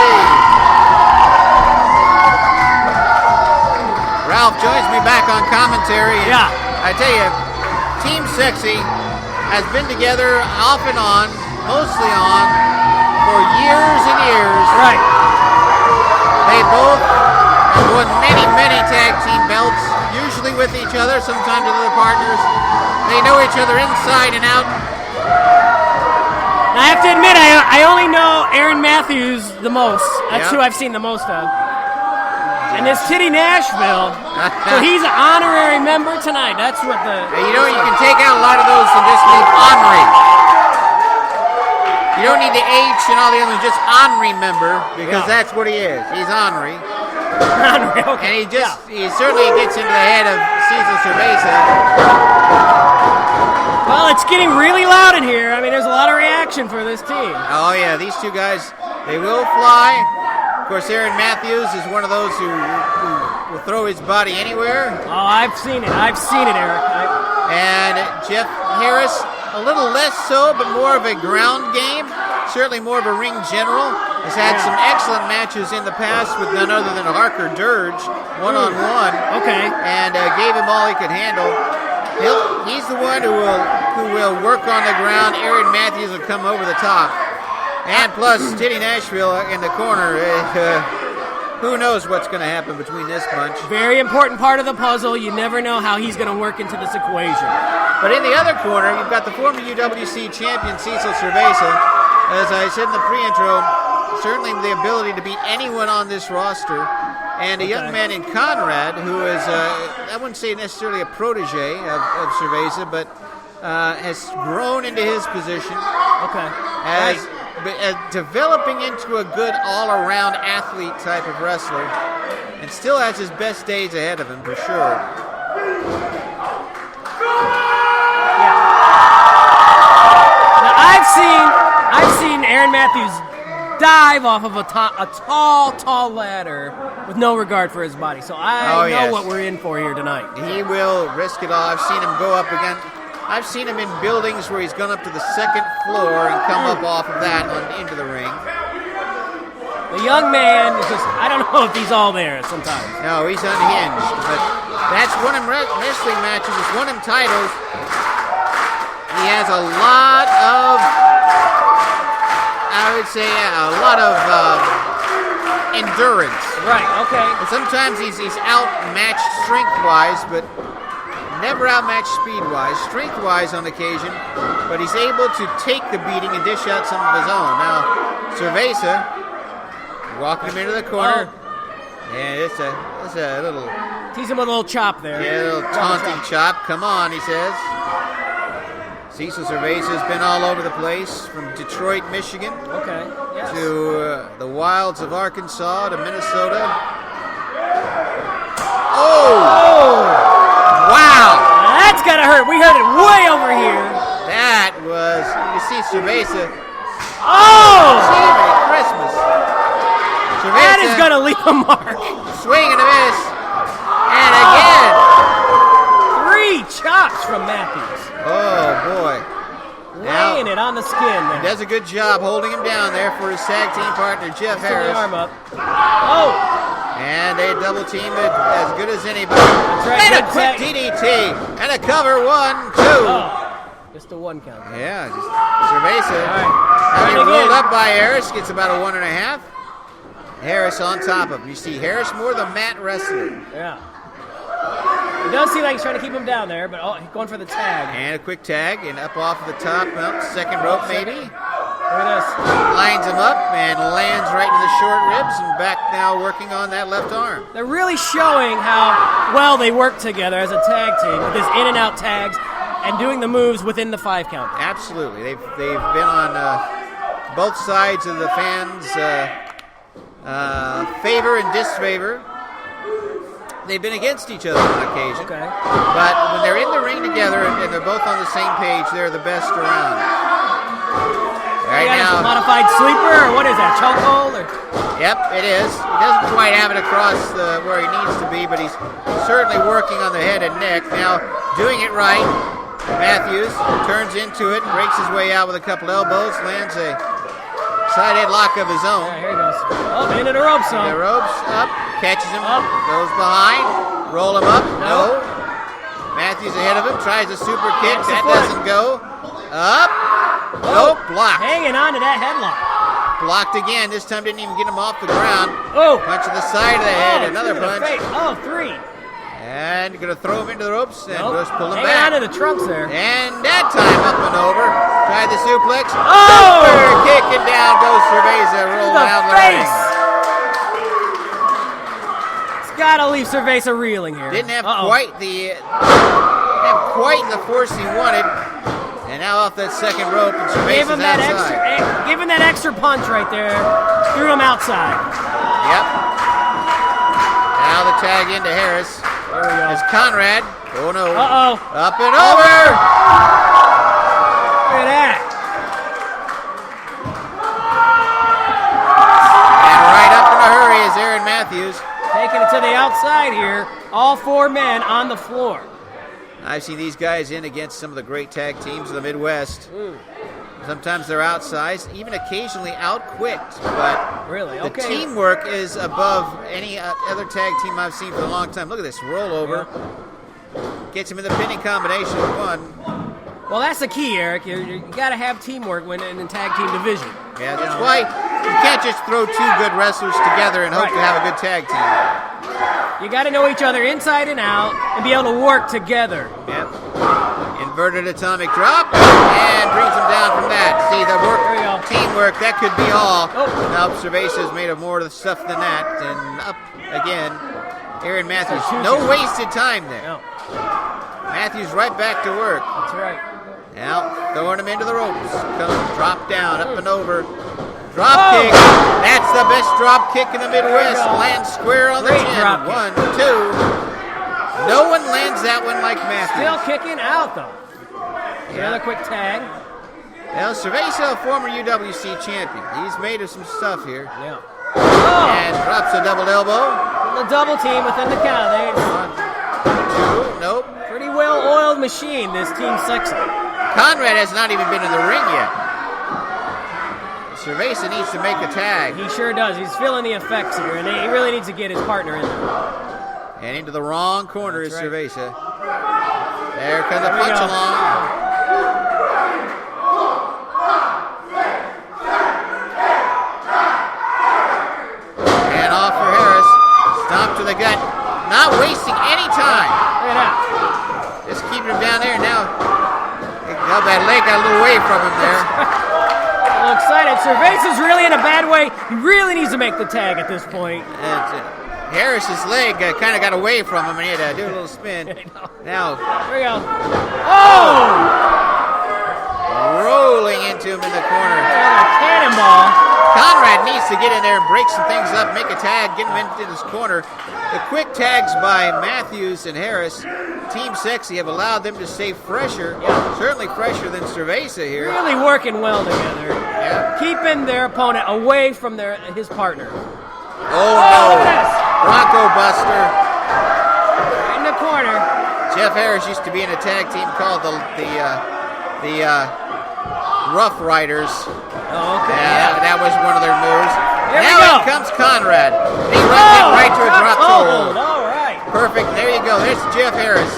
Ralph joins me back on commentary. Yeah. I tell you, Team Sexy has been together off and on, mostly on, for years and years. Right. They both have won many, many tag team belts, usually with each other, sometimes with other partners. They know each other inside and out. I have to admit, I only know Aaron Matthews the most. That's Yeah. who I've seen the most of. And this Tittie Nashville, so he's an honorary member tonight. That's what the... Hey, you know, you can take out a lot of those and just leave honorary. You don't need the H and all the other ones, just honorary member, because that's what he is. He's honorary. Honorary, okay. And he certainly gets into the head of Cecil Cerveza. Well, it's getting really loud in here. I mean, there's a lot of reaction for this team. Oh, yeah, these two guys, they will fly. Of course, Aaron Matthews is one of those who will throw his body anywhere. Oh, I've seen it. I've seen it, Eric. And Jeff Harris, a little less so, but more of a ground game. Certainly more of a ring general. Has had some excellent matches in the past with none other than Harker Dirge, one-on-one. Okay. And gave him all he could handle. He's the one who will work on the ground. Aaron Matthews will come over the top. And plus, Tittie Nashville in the corner. Who knows what's going to happen between this bunch. Very important part of the puzzle. You never know how he's going to work into this equation. But in the other corner, you've got the former UWC champion, Cecil Cerveza. As I said in the pre-intro, certainly the ability to beat anyone on this roster. And a young man in Konrad, who is, I wouldn't say necessarily a protege of Cerveza, but has grown into his position. Okay. As developing into a good all-around athlete type of wrestler, and still has his best days ahead of him for sure. Now I've seen Aaron Matthews dive off of a tall ladder with no regard for his body. So I know what we're in for here tonight. He will risk it all. I've seen him go up again. I've seen him in buildings where he's gone up to the second floor and come up off of that into the ring. The young man is just, I don't know if he's all there sometimes. No, he's unhinged. But that's won him wrestling matches. He's won him titles. He has a lot of, I would say, a lot of endurance. Right, okay. And sometimes he's outmatched strength-wise, but never outmatched speed-wise, strength-wise on occasion, but he's able to take the beating and dish out some of his own. Now, Cerveza, walking him into the corner, and it's a little... Tease him with a little chop there. Yeah, a little taunting chop. Come on, he says. Cecil Cerveza has been all over the place, from Detroit, Michigan, to the wilds of Arkansas, to Minnesota. Oh! Wow! That's gotta hurt. We heard it way over here. That was, you see Cerveza. Oh! Merry Christmas. Cerveza, that is gonna leave a mark. Swing and a miss. And again. 3 chops from Matthews. Oh, boy. Laying it on the skin there. He does a good job holding him down there for his tag team partner, Jeff Harris. The arm up. Oh! And they double team it as good as anybody. Right, and a quick DDT. And a cover, 1, 2. Oh, just a 1 count. Yeah, just Cerveza. Right. Having rolled up by Harris, gets about a 1.5. Harris on top of him. You see Harris more the mat wrestler. Yeah. It does seem like he's trying to keep him down there, but going for the tag. And a quick tag, and up off of the top, well, second rope maybe. Look at this. Lines him up and lands right in the short ribs, and back now working on that left arm. They're really showing how well they work together as a tag team with this in and out tags and doing the moves within the 5 count. Absolutely. They've been on both sides of the fans' favor and disfavor. They've been against each other on occasion. Okay. But when they're in the ring together and they're both on the same page, they're the best around. Right now, modified sleeper, or what is that, chokehold? Yep, it is. He doesn't quite have it across where he needs to be, but he's certainly working on the head and neck. Now, doing it right, Matthews turns into it, breaks his way out with a couple elbows, lands a side headlock of his own. Yeah, here he goes. Oh, into the ropes, The ropes, up, catches him, up, goes behind, roll him up, no. Matthews ahead of him, tries a super kick, that doesn't go. Up, nope, blocked. Hanging on to that headlock. Blocked again, this time didn't even get him off the ground. Oh. Punch to the side of the head, another punch. Oh, 3. And going to throw him into the ropes and just pull him Hanging back. on to the trunks there. And that time up and over. Tried the suplex. Oh! Super kick and down goes Cerveza, rolling down the ring. It's got to leave Cerveza reeling here. Didn't have quite the force he wanted. And now off that second rope, and Cerveza's outside. Give him that extra punch right there. Threw him outside. Yep. Now the tag into Harris. There we go. As Konrad. Oh no. Up and over. Look at that. And right up in a hurry is Aaron Matthews. Taking it to the outside here. All 4 men on the floor. I've seen these guys in against some of the great tag teams of the Midwest. Sometimes they're outsized, even occasionally outquicked. But really, the teamwork is above any other tag team I've seen for a long time. Look at this rollover. Gets him in the pinning combination. One. Well, that's the key, Eric. You got to have teamwork when in the tag team division. Yeah, that's why you can't just throw two good wrestlers together and hope to have a good tag team. You got to know each other inside and out and be able to work together. Yep. Inverted atomic drop and brings him down from that. See the work, teamwork. That could be all. Now Cerveza is made of more stuff than that, and up again. Aaron Matthews. No wasted time there. No. Matthews right back to work. That's right. Now throwing him into the ropes. Drop down, up and over. Drop kick. That's the best drop kick in the Midwest. Lands square on the chin. 1, 2. No one lands that one like Matthews. Still kicking out though. Another quick tag. Well, Cerveza, a former UWC champion. He's made of some stuff here. Yeah. And drops a double elbow. The double team within the count. 1, 2. Nope. Pretty well-oiled machine, this Team Sexy. Konrad has not even been in the ring yet. Cerveza needs to make a tag. He sure does. He's feeling the effects here, and he really needs to get his partner in there. And into the wrong corner is Cerveza. There comes the punch along. And off for Harris. Stomp to the gut. Not wasting any time. Look at that. Just keeping him down there. Now that leg got a little away from him there. A little excited. Cerveza's really in a bad way. He really needs to make the tag at this point. Harris's leg kind of got away from him, and he had to do a little spin. Now, here we go. Oh! Rolling into him in the corner. Cannonball. Konrad needs to get in there and break some things up, make a tag, get him into this corner. The quick tags by Matthews and Harris, Team Sexy, have allowed them to stay fresher, certainly fresher than Cerveza here. Really working well together. Yeah. Keeping their opponent away from his partner. Oh no! Bronco Buster. Right in the corner. Jeff Harris used to be in a tag team called the Rough Riders. Oh, okay. That was one of their moves. Here now in comes Konrad. He runs it right to a drop toe. All right. Perfect. There you go. There's Jeff Harris.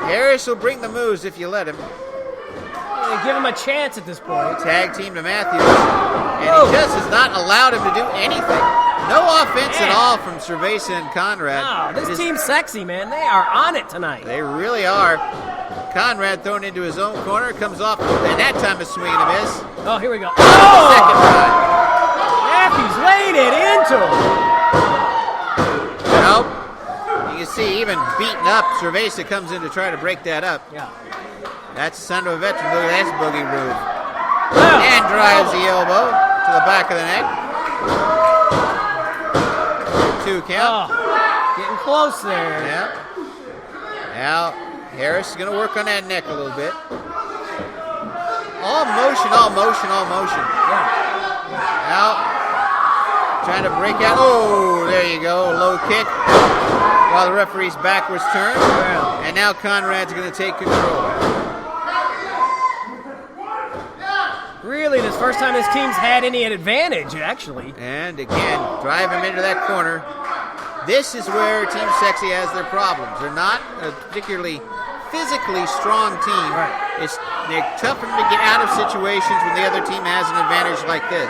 Harris will bring the moves if you let him. Give him a chance at this point. Tag team to Matthews. And he just has not allowed him to do anything. No offense at all from Cerveza and Konrad. Wow, this Team Sexy, man, they are on it tonight. They really are. Konrad thrown into his own corner, comes off, and that time a swing and a miss. Oh, here we go. Second time. Matthews laid it into him. Nope. You can see, even beaten up, Cerveza comes in to try to break that up. Yeah. That's the son of a veteran. Look at that boogie move. And drives the elbow to the back of the neck. 2 count. Getting close there. Yeah. Now, Harris is going to work on that neck a little bit. All motion, all motion, all motion. Yeah. Now, trying to break out. Oh, there you go. Low kick. While the referee's backwards turn. And now Konrad's going to take control. Really, this first time this team's had any advantage, actually. And again, drive him into that corner. This is where Team Sexy has their problems. They're not a particularly physically strong team. Right. They're tough for them to get out of situations when the other team has an advantage like this.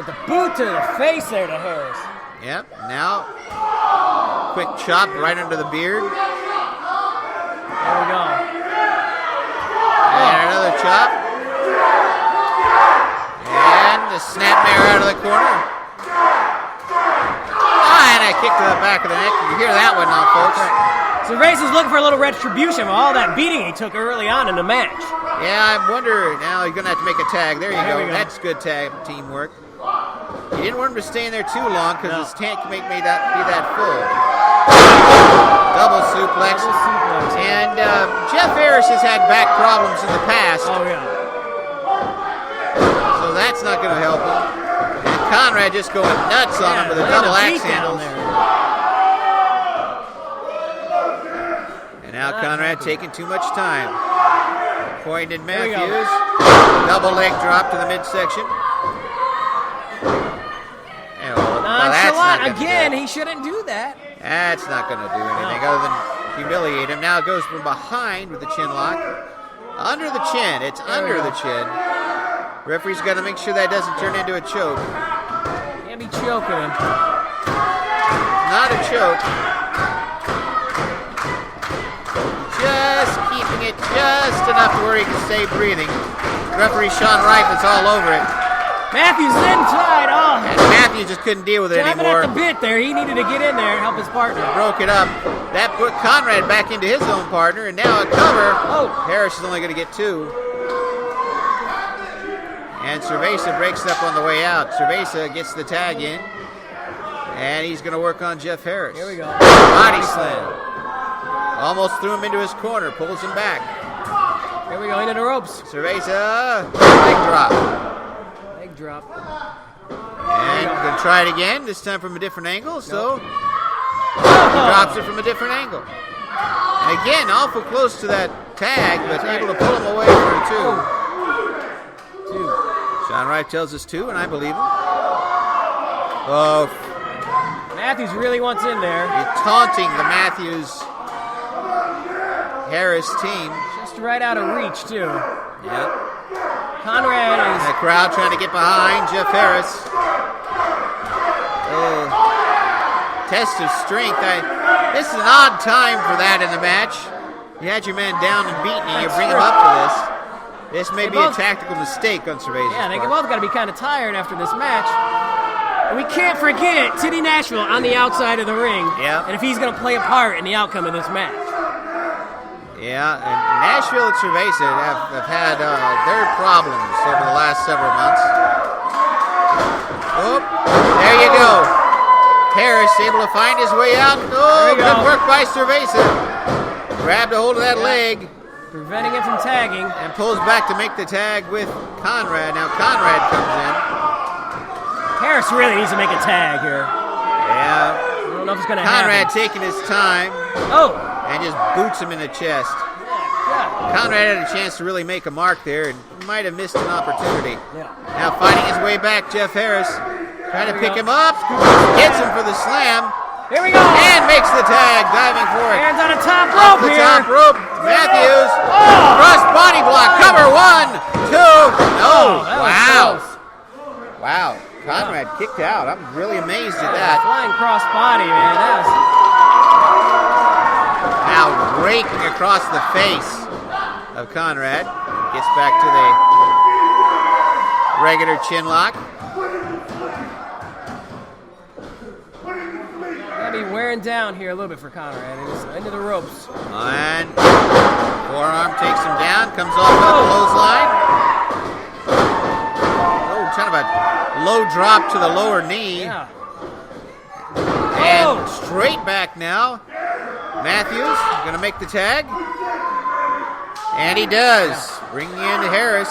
The boot to the face there to Harris. Yep. Now, quick chop right under the beard. There we go. And another chop. And the snapmare out of the corner. And a kick to the back of the neck. You hear that one now, folks. Cerveza's looking for a little retribution for all that beating he took early on in the match. Yeah, I wonder. Now he's going to have to make a tag. There you go. That's good tag teamwork. You didn't want him to stay in there too long because his tank may be that full. Double suplex. And Jeff Harris has had back problems in the past. Oh, yeah. So that's not going to help him. And Konrad just going nuts on him with a double axe handle. now Konrad taking too much time. Pointed Matthews. Double leg drop to the midsection. Nonchalant again. He shouldn't do that. That's not going to do anything other than humiliate him. Now it goes from behind with the chin lock. Under the chin. It's under the chin. Referee's got to make sure that doesn't turn into a choke. Can't be choking him. Not a choke. Just keeping it just enough to where he can stay breathing. Referee Shawn Rife is all over it. Matthews inside. Oh. And Matthews just couldn't deal with it anymore. At the bit there. He needed to get in there and help his partner. Broke it up. That put Konrad back into his own partner, and now a cover. Oh. Harris is only going to get 2. And Cerveza breaks it up on the way out. Cerveza gets the tag in. And he's going to work on Jeff Harris. Here we go. Body slam. Almost threw him into his corner. Pulls him back. Here we go, into the ropes. Cerveza. Leg drop. Leg drop. And going to try it again. This time from a different angle. So drops it from a different angle. And again, awful close to that tag, but able to pull him away for a 2. 2. Shawn Rife tells us 2, and I believe him. Oh, Matthews really wants in there. He's taunting the Matthews-Harris team. Just right out of reach, too. Yep. Konrad is... The crowd trying to get behind Jeff Harris. Test of strength. This is an odd time for that in the match. You had your man down and beaten, and you bring him up for this. This may be a tactical mistake on Cerveza's Yeah, they part. both got to be kind of tired after this match. And we can't forget Tittie Nashville on the outside of the ring. Yeah. And if he's going to play a part in the outcome of this match. Yeah, and Nashville and Cerveza have had their problems over the last several months. Oh, there you go. Harris able to find his way out. Oh, good work by Cerveza. Grabbed a hold of that leg. Preventing him from tagging. And pulls back to make the tag with Konrad. Now Konrad comes in. Harris really needs to make a tag here. Yeah. I don't know if it's going to happen. Konrad taking his time. Oh. And just boots him in the chest. Konrad had a chance to really make a mark there and might have missed an opportunity. Now fighting his way back, Jeff Harris. Trying to pick him up. Hits him for the slam. Here we go. And makes the tag, diving for it. Hands on the top rope the here. top rope. Matthews. Cross body block. Cover. 1, 2. No. Wow. Wow. Konrad kicked out. I'm really amazed at that. Flying cross body, man. That was... Now raking across the face of Konrad. Gets back to the regular chin lock. Gotta be wearing down here a little bit for Konrad. Into the ropes. And forearm takes him down. Comes off with a clothesline. Oh, kind of a low drop to the lower knee. Yeah. And straight back now. Matthews going to make the tag. And he does. Bringing in Harris.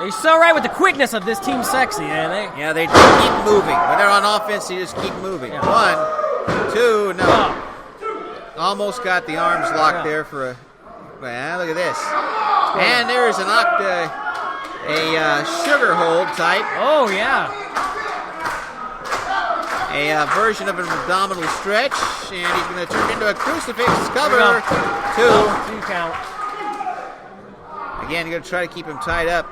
He's so right with the quickness of this Team Sexy, man. They keep moving. When they're on offense, they just keep moving. 1, 2, no. Almost got the arms locked there for a... Well, look at this. And there's an sugar hold type. Oh, yeah. A version of an abdominal stretch, and he's going to turn into a crucifix cover. 2 count. Again, going to try to keep him tied up.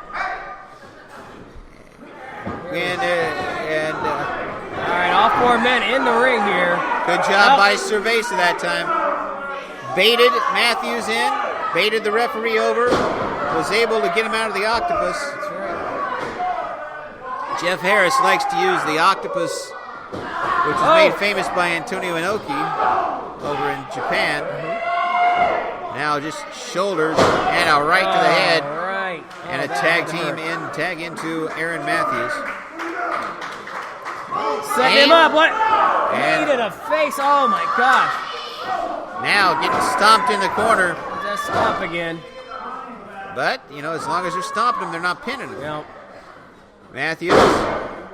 All right, all 4 men in the ring here. Good job by Cerveza that time. Baited Matthews in, baited the referee over, was able to get him out of the octopus. That's right. Jeff Harris likes to use the octopus, which was made famous by Antonio Inoki over in Japan. Now just shoulders and a right to the head. Right. And a tag into Aaron Matthews. Setting him up. What? Knee to the face. Oh my gosh. Now getting stomped in the corner. Just stomp again. But, as long as they're stomping him, they're not pinning him. Yep. Matthews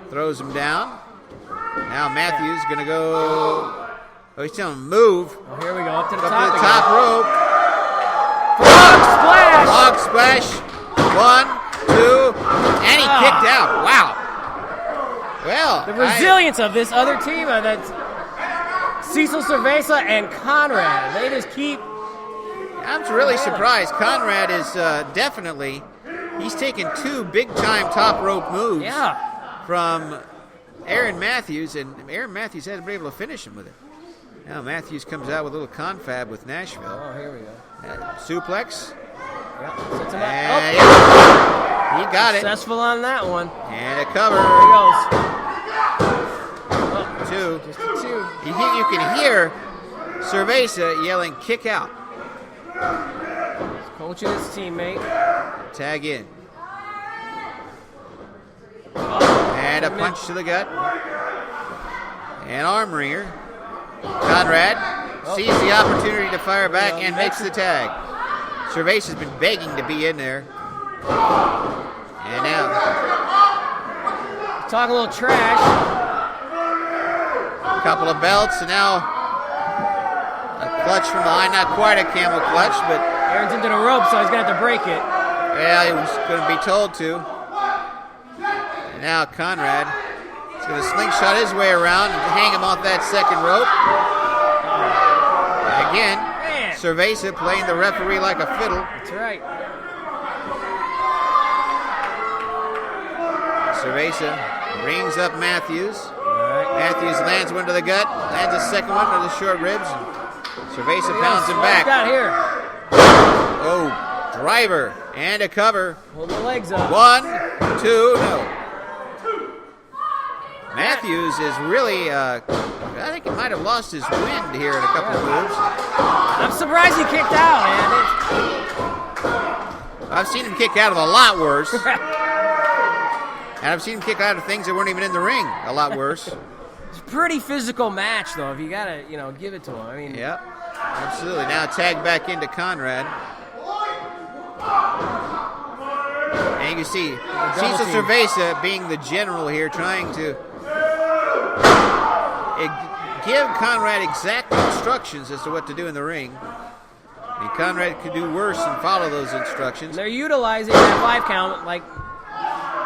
throws him down. Now Matthews going to go... Oh, he's telling him move. Oh, here we go. Up to the top rope. Hog splash. 1, 2, and he kicked out. Wow. Well, the resilience of this other team, that's Cecil, Cerveza, and Konrad. They just keep. I'm really surprised. Konrad is definitely. He's taken 2 big-time top rope moves from Aaron Matthews, and Aaron Matthews hasn't been able to finish him with it. Now Matthews comes out with a little confab with Nashville. Oh, here we go. Suplex. Yep, sets him up. And he got it. Successful on that one. And a cover. There he goes. 2. Just a 2. You can hear Cerveza yelling, "Kick out." He's coaching his teammate. Tag in. And a punch to the gut. And arm wringer. Konrad sees the opportunity to fire back and makes the tag. Cerveza's been begging to be in there. And now. Talk a little trash. A couple of belts, and now a clutch from behind. Not quite a camel clutch, but. Aaron's into the rope, so he's going to have to break it. Yeah, he was going to be told to. And now Konrad is going to slingshot his way around and hang him off that second rope. And again, Cerveza playing the referee like a fiddle. That's right. Cerveza rings up Matthews. Right. Matthews lands one to the gut, lands a second one to the short ribs. Cerveza pounds him back. Got here. Oh, driver and a cover. Hold the legs up. 1, 2, no. Matthews is really, I think he might have lost his wind here in a couple of moves. I'm surprised he kicked out, man. I've seen him kick out of a lot worse. And I've seen him kick out of things that weren't even in the ring a lot worse. It's a pretty physical match, though, if you got to, give it to him. I mean, yeah, absolutely. Now tag back into Konrad. And you can see Cecil Cerveza being the general here, trying to give Konrad exact instructions as to what to do in the ring. And Konrad could do worse than follow those instructions. And they're utilizing that 5 count like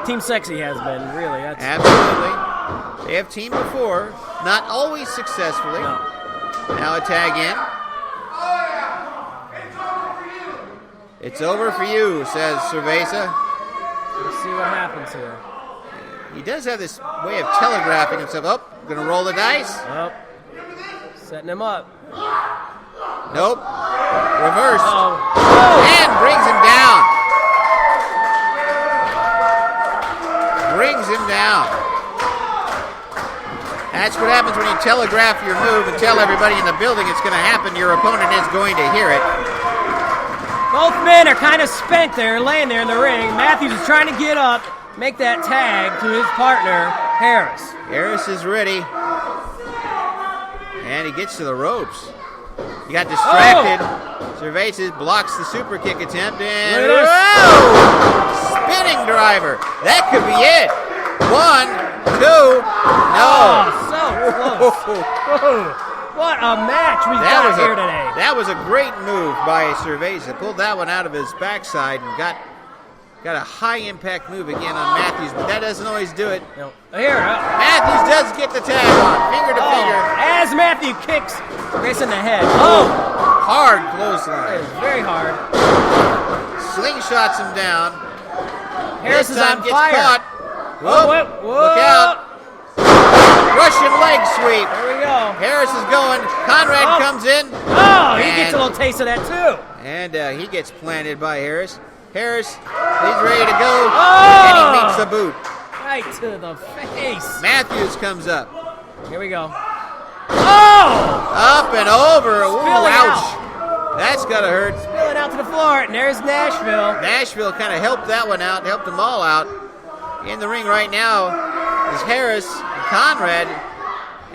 Team Sexy has been, really. Absolutely. They have teamed before, not always successfully. No. Now a tag in. It's over for you, says Cerveza. Let's see what happens here. He does have this way of telegraphing himself. Oh, gonna roll the dice. Nope. Setting him up. Nope. Reversed. Oh. And brings him down. Brings him down. That's what happens when you telegraph your move and tell everybody in the building it's going to happen. Your opponent is going to hear it. Both men are kind of spent there, laying there in the ring. Matthews is trying to get up, make that tag to his partner, Harris. Harris is ready. And he gets to the ropes. He got distracted. Cerveza blocks the super kick attempt. And spinning driver. That could be it. 1, 2, no. So close. What a match we got here today. That was a great move by Cerveza. Pulled that one out of his backside and got a high-impact move again on Matthews, but that doesn't always do it. No. Here, Matthews does get the tag on, finger to finger. As Matthew kicks Grace in the head. Hard clothesline. Very hard. Slingshots him down. Harris is on fire. Caught. Whoa. Look out. Russian leg sweep. There we go. Harris is going. Konrad comes in. He gets a little taste of that too. And he gets planted by Harris. Harris, he's ready to go. And he meets the boot. Right to the face. Matthews comes up. Here we go. Up and over. Ooh, ouch. That's got to hurt. Spilling out to the floor. And there's Nashville. Nashville kind of helped that one out, helped them all out. In the ring right now is Harris and Konrad,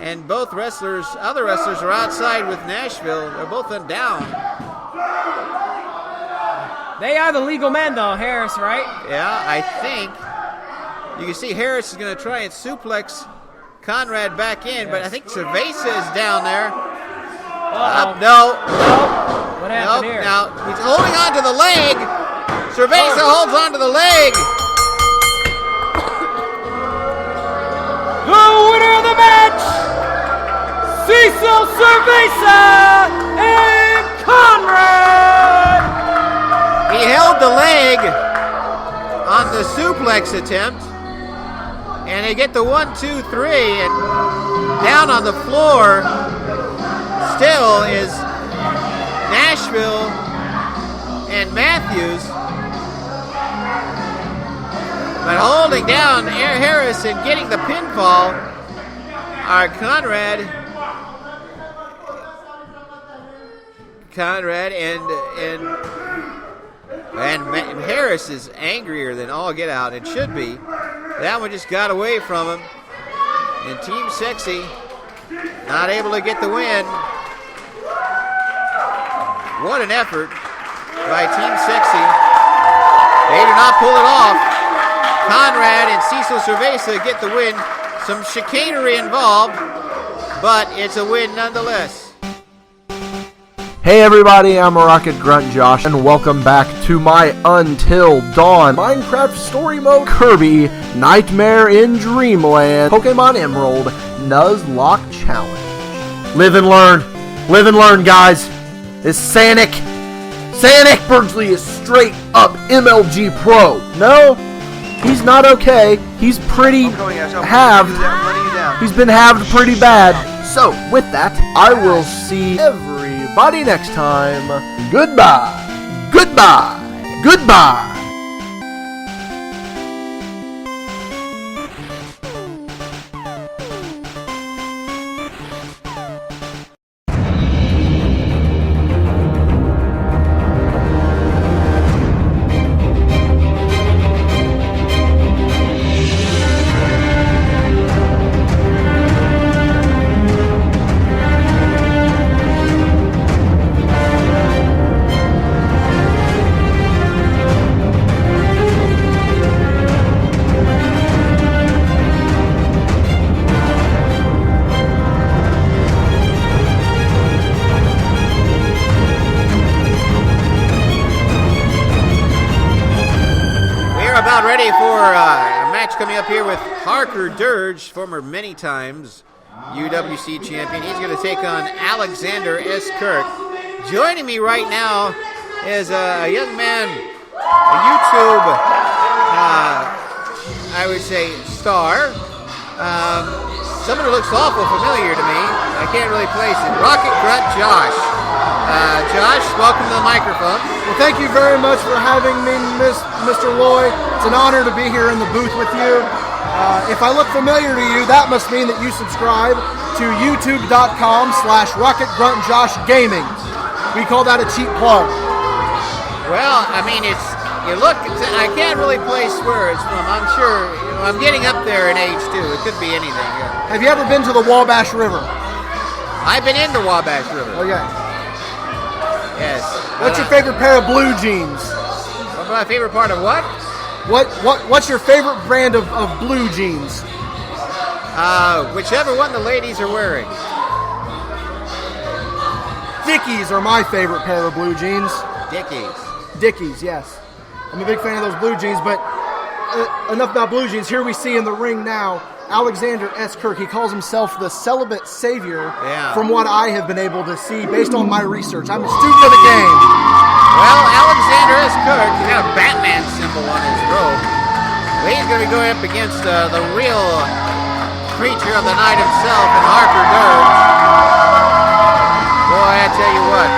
and both other wrestlers are outside with Nashville. They're both down. They are the legal men, though, Harris, right? Yeah, I think. You can see Harris is going to try and suplex Konrad back in, but I think Cerveza is down there. No. What happened here? Now, he's holding on to the leg. Cerveza holds onto the leg. The winner of the match, Cecil, Cerveza, and Konrad. He held the leg on the suplex attempt, and they get the 1, 2, 3, and down on the floor still is Nashville and Matthews, but holding down Harris and getting the pinfall are Konrad and Harris is angrier than all get out. It should be. That one just got away from him. And Team Sexy not able to get the win. What an effort by Team Sexy. They do not pull it off. Konrad and Cecil Cerveza get the win. Some chicanery involved, but it's a win nonetheless. Hey everybody, I'm Rocket Grunt Josh, and welcome back to my Until Dawn Minecraft Story Mode Kirby Nightmare in Dreamland Pokemon Emerald Nuzlocke Challenge. Live and learn, guys. It's Sanic. Sanic Birdsley is straight up MLG Pro. No, he's not okay. He's pretty halved. He's been halved pretty bad. So, with that, I will see everybody next time. Goodbye. Goodbye. Goodbye. Ready for a match coming up here with Harker Dirge, former many times UWC champion. He's going to take on Alexander S. Kirk. Joining me right now is a young man, a YouTube, I would say, star. Someone who looks awful familiar to me. I can't really place it. Rocket Grunt Josh. Josh, welcome to the microphone. Well, thank you very much for having me, Mr. Loy. It's an honor to be here in the booth with you. If I look familiar to you, that must mean that you subscribe to youtube.com/RocketGruntJoshGaming. We call that a cheap plug. Well, I mean, I can't really place where it's from. I'm sure, I'm getting up there in age too. It could be anything. Yeah. Have you ever been to the Wabash River? I've been in the Wabash River. Okay. Yes. What's your favorite pair of blue jeans? What's my favorite part of what? What's your favorite brand of blue jeans? Whichever one the ladies are wearing. Dickies are my favorite pair of blue jeans. Dickies, yes. I'm a big fan of those blue jeans, but enough about blue jeans. Here we see in the ring now Alexander S. Kirk. He calls himself the celibate savior, from what I have been able to see based on my research. I'm a student of the game. Well, Alexander S. Kirk, he's got a Batman symbol on his robe. Well, he's going to be going up against the real creature of the night himself in Harker Dirge. Boy, I tell you what.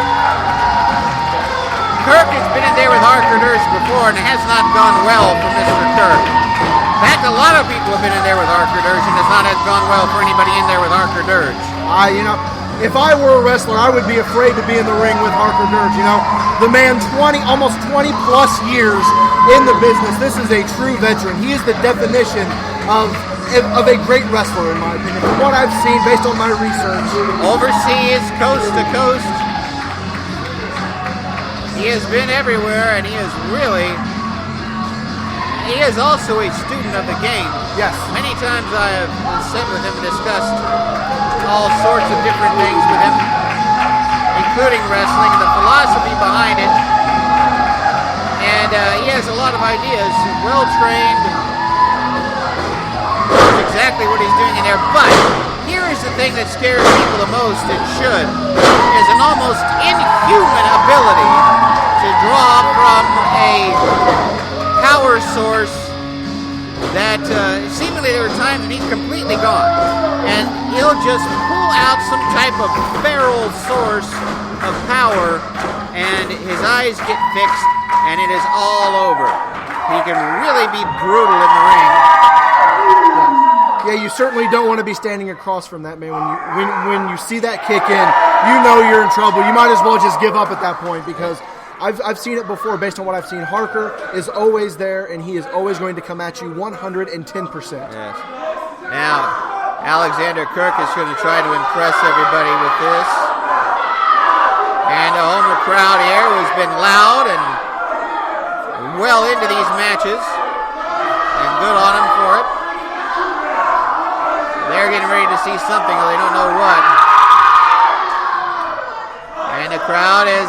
Kirk has been in there with Harker Dirge before, and it has not gone well for Mr. Kirk. In fact, a lot of people have been in there with Harker Dirge, and it's not gone well for anybody in there with Harker Dirge. If I were a wrestler, I would be afraid to be in the ring with Harker Dirge. The man, almost 20 plus years in the business. This is a true veteran. He is the definition of a great wrestler, in my opinion. From what I've seen, based on my research. Overseas, coast to coast. He has been everywhere, and he is also a student of the game. Yes. Many times I have sat with him and discussed all sorts of different things with him, including wrestling, the philosophy behind it. And And he has a lot of ideas, well-trained, knows exactly what he's doing in there. But here is the thing that scares people the most, it should, is an almost inhuman ability to draw from a power source that seemingly there were times when he's completely gone. And he'll just pull out some type of feral source of power, and his eyes get fixed, and it is all over. He can really be brutal in the ring. Yeah, you certainly don't want to be standing across from that man. When you see that kick in, you know you're in trouble. You might as well just give up at that point, because I've seen it before based on what I've seen. Harker is always there, and he is always going to come at you 110%. Yes. Now, Alexander Kirk is going to try to impress everybody with this. And the Homer crowd here has been loud and well into these matches. And good on him for it. They're getting ready to see something, or they don't know what. And the crowd is,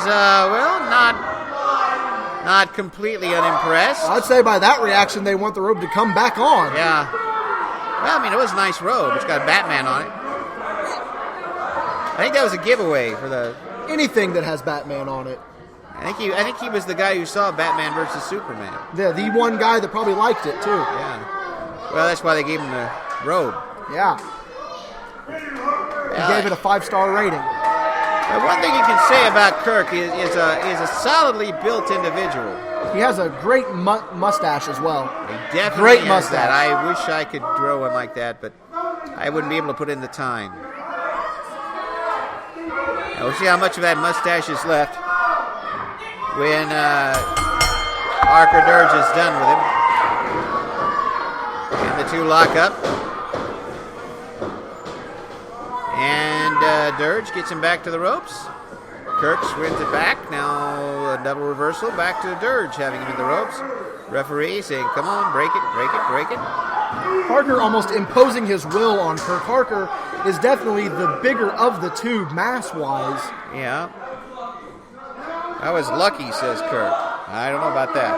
not completely unimpressed. I'd say by that reaction, they want the robe to come back on. Yeah. Well, I mean, it was a nice robe. It's got a Batman on it. I think that was a giveaway for the... Anything that has Batman on it. I think he was the guy who saw Batman versus Superman. Yeah, the one guy that probably liked it, too. Yeah. Well, that's why they gave him the robe. Yeah. He gave it a 5-star rating. But one thing you can say about Kirk is a solidly built individual. He has a great mustache as well. He definitely great has mustache. That. I wish I could grow one like that, but I wouldn't be able to put in the time. Now we'll see how much of that mustache is left when Harker Dirge is done with him. And the two lock up. And Dirge gets him back to the ropes. Kirk swings it back. Now a double reversal back to Dirge, having him in the ropes. Referee saying, come on, break it, break it, break it. Harker almost imposing his will on Kirk. Harker is definitely the bigger of the two, mass-wise. Yeah. I was lucky, says Kirk. I don't know about that.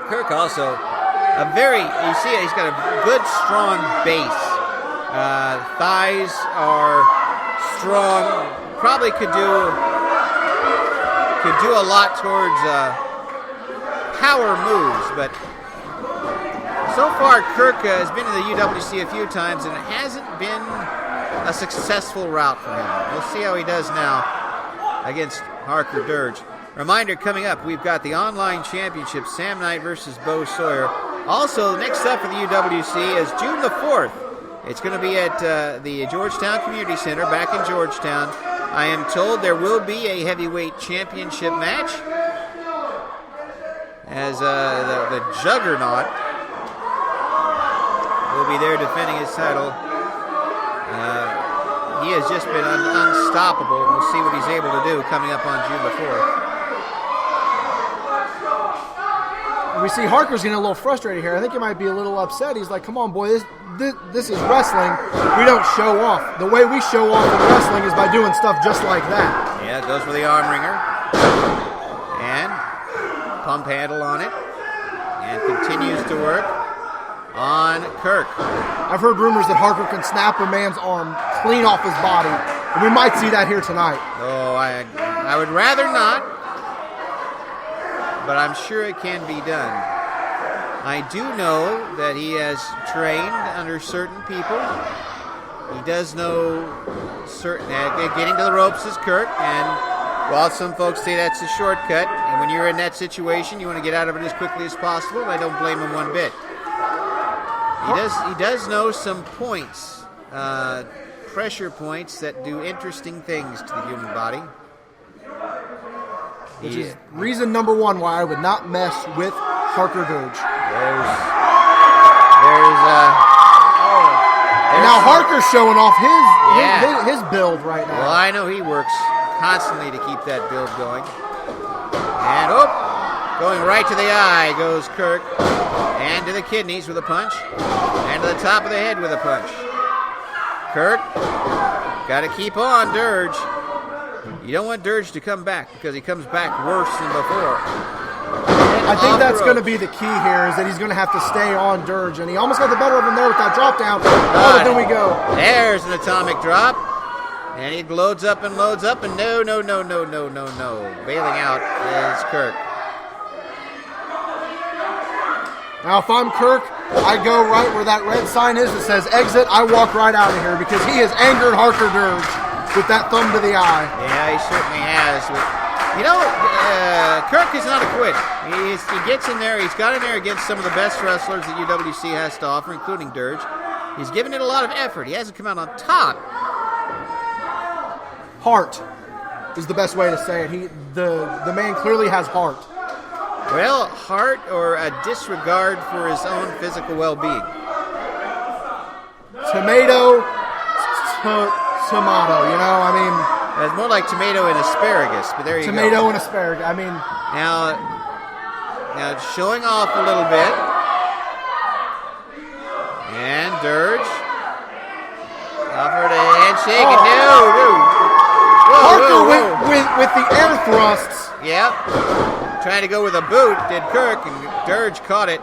Kirk also, you see it, he's got a good, strong base. Thighs are strong. Probably could do a lot towards power moves, but so far Kirk has been in the UWC a few times, and it hasn't been a successful route for him. We'll see how he does now against Harker Dirge. Reminder coming up, we've got the Online Championship, Sam Knight versus Bo Sawyer. Also, next up for the UWC is June the 4th. It's going to be at the Georgetown Community Center back in Georgetown. I am told there will be a heavyweight championship match as the Juggernaut will be there defending his title. He has just been unstoppable. We'll see what he's able to do coming up on June the 4th. We see Harker's getting a little frustrated here. I think he might be a little upset. He's like, come on, boy, this is wrestling. We don't show off. The way we show off in wrestling is by doing stuff just like that. Yeah, it goes for the arm wringer. And pump handle on it. And continues to work on Kirk. I've heard rumors that Harker can snap a man's arm clean off his body. And we might see that here tonight. Oh, I would rather not. But I'm sure it can be done. I do know that he has trained under certain people. He does know certain getting to the ropes is Kirk, and while some folks say that's a shortcut, and when you're in that situation, you want to get out of it as quickly as possible. And I don't blame him one bit. He does know some points, pressure points that do interesting things to the human body. Which is reason number one why I would not mess with Harker Dirge. Now Harker's showing off his build right now. Well, I know he works constantly to keep that build going. And going right to the eye goes Kirk. And to the kidneys with a punch. And to the top of the head with a punch. Kirk, got to keep on Dirge. You don't want Dirge to come back because he comes back worse than before. I think that's going to be the key here, is that he's going to have to stay on Dirge, and he almost got the better of him there with that drop down. Oh, but then we go. There's an atomic drop, and he loads up, and no. Bailing out is Kirk. Now, if I'm Kirk, I go right where that red sign is that says exit. I walk right out of here because he has angered Harker Dirge with that thumb to the eye. Yeah, he certainly has. You know, Kirk is not a quit. He gets in there. He's got in there against some of the best wrestlers that UWC has to offer, including Dirge. He's given it a lot of effort. He hasn't come out on top. Heart is the best way to say it. The man clearly has heart. Well, heart or a disregard for his own physical well-being. Tomato, you know, I mean... It's more like tomato and asparagus, but there you go. Tomato and asparagus, I mean... Now it's showing off a little bit. And Dirge offered a handshake, and no. Harker with the air thrusts. Yep. Trying to go with a boot, did Kirk, and Dirge caught it.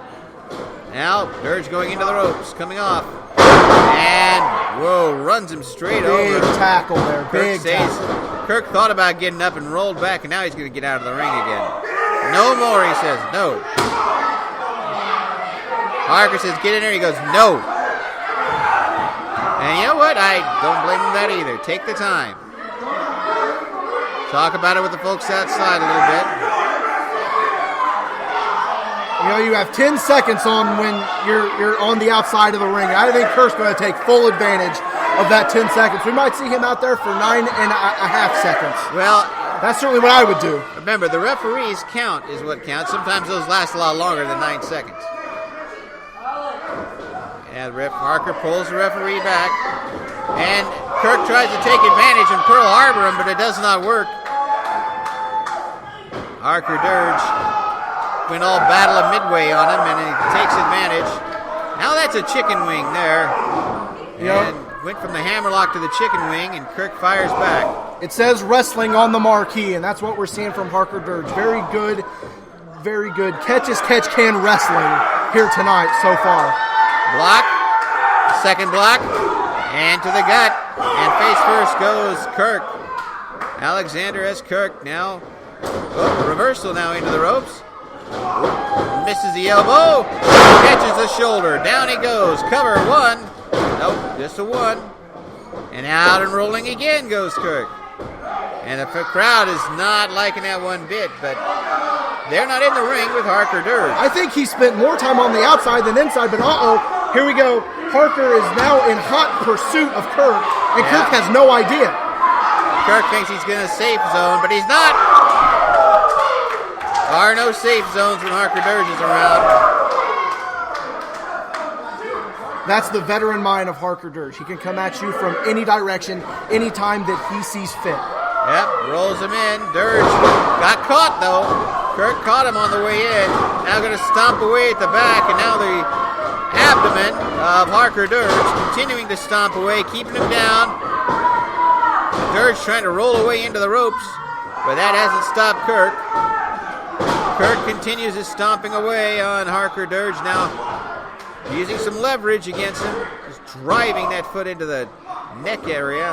Now, Dirge going into the ropes, coming off. And, runs him straight over. Big tackle there, big tackle. Kirk thought about getting up and rolled back, and now he's going to get out of the ring again. No more, he says, no. Harker says, get in there, he goes, no. And you know what? I don't blame him that either. Take the time. Talk about it with the folks outside a little bit. You know, you have 10 seconds on when you're on the outside of the ring. I think Kirk's going to take full advantage of that 10 seconds. We might see him out there for 9.5 seconds. Well, that's certainly what I would do. Remember, the referee's count is what counts. Sometimes those last a lot longer than 9 seconds. And Harker pulls the referee back. And Kirk tries to take advantage and Pearl Harbor him, but it does not work. Harker Dirge went all Battle of Midway on him, and he takes advantage. Now that's a chicken wing there. And went from the hammerlock to the chicken wing, and Kirk fires back. It says wrestling on the marquee, and that's what we're seeing from Harker Dirge. Very good catch-as-catch-can wrestling here tonight so far. Block, second block, and to the gut. And face first goes Kirk. Alexander S. Kirk now. Reversal now into the ropes. Misses the elbow. Catches the shoulder. Down he goes. Cover one. Nope, just a one. And out and rolling again goes Kirk. And the crowd is not liking that one bit, but they're not in the ring with Harker Dirge. I think he spent more time on the outside than inside, but here we go. Harker is now in hot pursuit of Kirk, and Kirk has no idea. Kirk thinks he's going to safe zone, but he's not. There are no safe zones when Harker Dirge is around. That's the veteran mind of Harker Dirge. He can come at you from any direction, anytime that he sees fit. Yep, rolls him in. Dirge got caught, though. Kirk caught him on the way in. Now going to stomp away at the back, and now the abdomen of Harker Dirge continuing to stomp away, keeping him down. Dirge trying to roll away into the ropes, but that hasn't stopped Kirk. Kirk continues his stomping away on Harker Dirge, now using some leverage against him, just driving that foot into the neck area,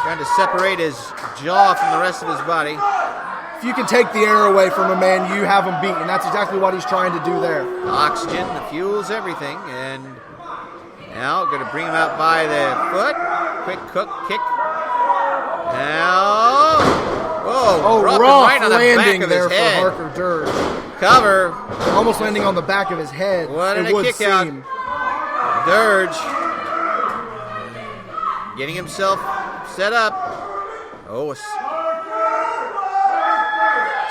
trying to separate his jaw from the rest of his body. If you can take the air away from a man, you have him beaten. That's exactly what he's trying to do there. Oxygen, the fuel's everything, and now going to bring him out by the foot. Quick kick. Now, rough right on the landing back of there his head. for Harker Dirge. Cover. Almost landing on the back of his head. What a kick seem. out. Dirge getting himself set up.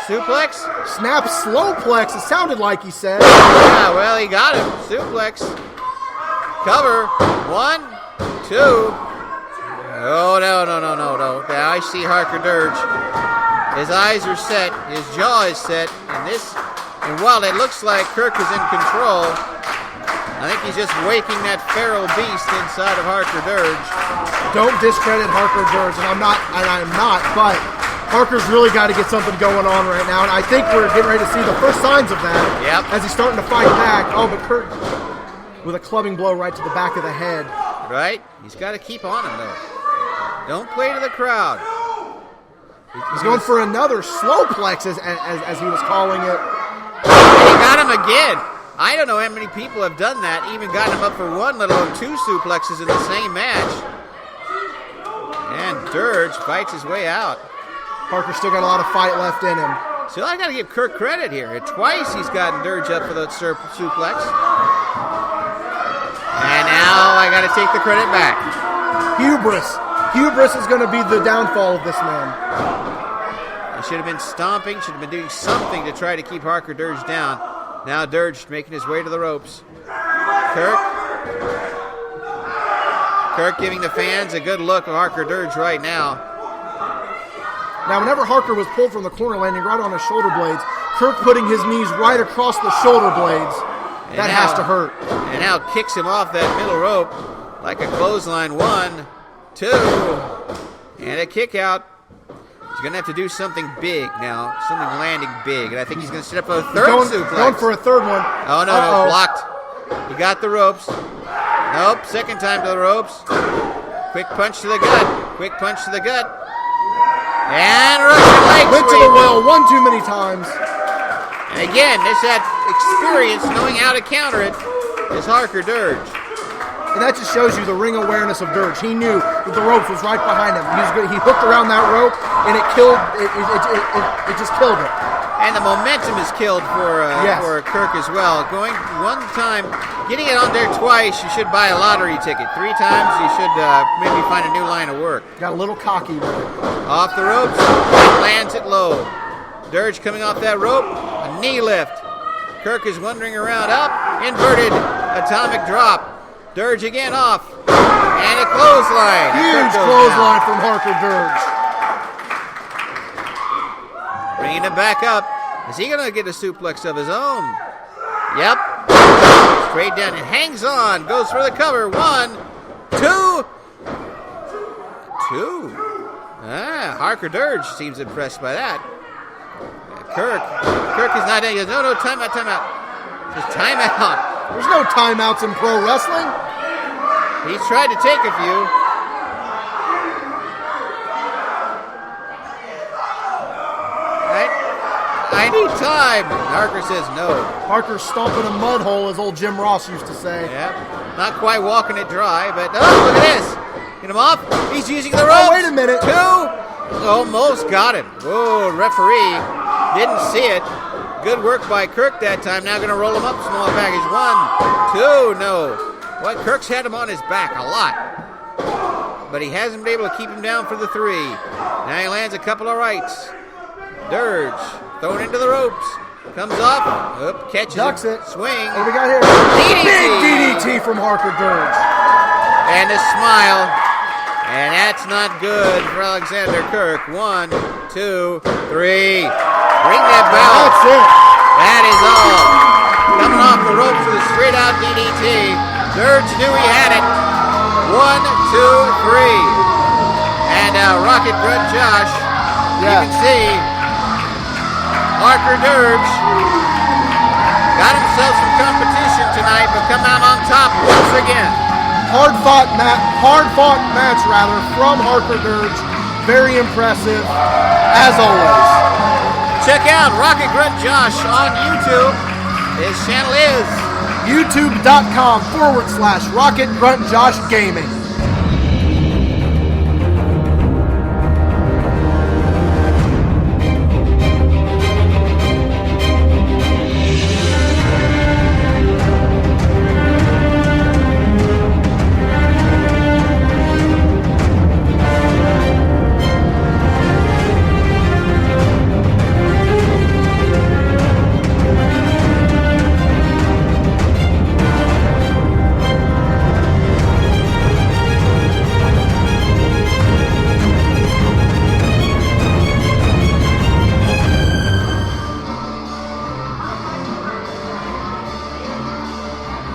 Suplex? Snap slowplex, it sounded like he said. Yeah, well, he got him. Suplex. Cover. 1, 2. Oh, no. Now I see Harker Dirge. His eyes are set. His jaw is set. And while it looks like Kirk is in control, I think he's just waking that feral beast inside of Harker Dirge. Don't discredit Harker Dirge, and I'm not, but Harker's really got to get something going on right now, and I think we're getting ready to see the first signs of that. Yep. As he's starting to fight back. Oh, but Kirk with a clubbing blow right to the back of the head. Right? He's got to keep on him, though. Don't play to the crowd. He's going for another slow plex, as he was calling it. He got him again. I don't know how many people have done that, even gotten him up for one, let alone two suplexes in the same match. And Dirge fights his way out. Harker still got a lot of fight left in him. So I got to give Kirk credit here. Twice he's gotten Dirge up for the suplex. And now I got to take the credit back. Hubris. Hubris is going to be the downfall of this man. He should have been stomping, should have been doing something to try to keep Harker Dirge down. Now Dirge making his way to the ropes. Kirk giving the fans a good look at Harker Dirge right now. Now, whenever Harker was pulled from the corner, landing right on his shoulder blades, Kirk putting his knees right across the shoulder blades. That has to hurt. And now kicks him off that middle rope like a clothesline. 1, 2, and a kick out. He's going to have to do something big now, something landing big, and I think he's going to set up a third suplex. Going for a third one. Oh, no, blocked. He got the ropes. Nope, second time to the ropes. Quick punch to the gut. Quick punch to the gut. And Russian leg went sweep. To the well one too many times. And again, this that experience knowing how to counter it is Harker Dirge. And that just shows you the ring awareness of Dirge. He knew that the ropes was right behind him. He hooked around that rope, and it just killed it. And the momentum is killed for Kirk as well. Going one time, getting it on there twice, you should buy a lottery ticket. 3 times, you should maybe find a new line of work. Got a little cocky with it. Off the ropes, lands it low. Dirge coming off that rope, a knee lift. Kirk is wandering around, up, inverted, atomic drop. Dirge again off, and a clothesline. Huge clothesline from Harker Dirge. Bringing him back up. Is he going to get a suplex of his own? Yep. Straight down and hangs on. Goes for the cover. 1, 2. Harker Dirge seems impressed by that. Kirk is not in. He goes, no, timeout. Just timeout. There's no timeouts in pro wrestling. He's tried to take a few. I need time. Harker says no. Harker's stomping a mud hole, as old Jim Ross used to say. Yeah, not quite walking it dry, but look at this. Get him off. He's using the ropes. Oh, wait a minute. 2. Almost got him. Whoa, referee didn't see it. Good work by Kirk that time. Now going to roll him up. Small package. 1, 2. No. Well, Kirk's had him on his back a lot, but he hasn't been able to keep him down for the 3. Now he lands a couple of rights. Dirge thrown into the ropes. Comes up, catches ducks it. Swing. What do we got here? DDT. Big DDT from Harker Dirge. And a smile. And that's not good for Alexander Kirk. 1, 2, 3. Ring that bell. That's it. That is all. Coming off the ropes with a straight out DDT. Dirge knew he had it. 1, 2, 3. And Rocket Grunt Josh. You can see Harker Dirge got himself some competition tonight, but come out on top once again. Hard fought match from Harker Dirge. Very impressive, as always. Check out Rocket Grunt Josh on YouTube. His channel is youtube.com/Rocket Grunt Josh Gaming.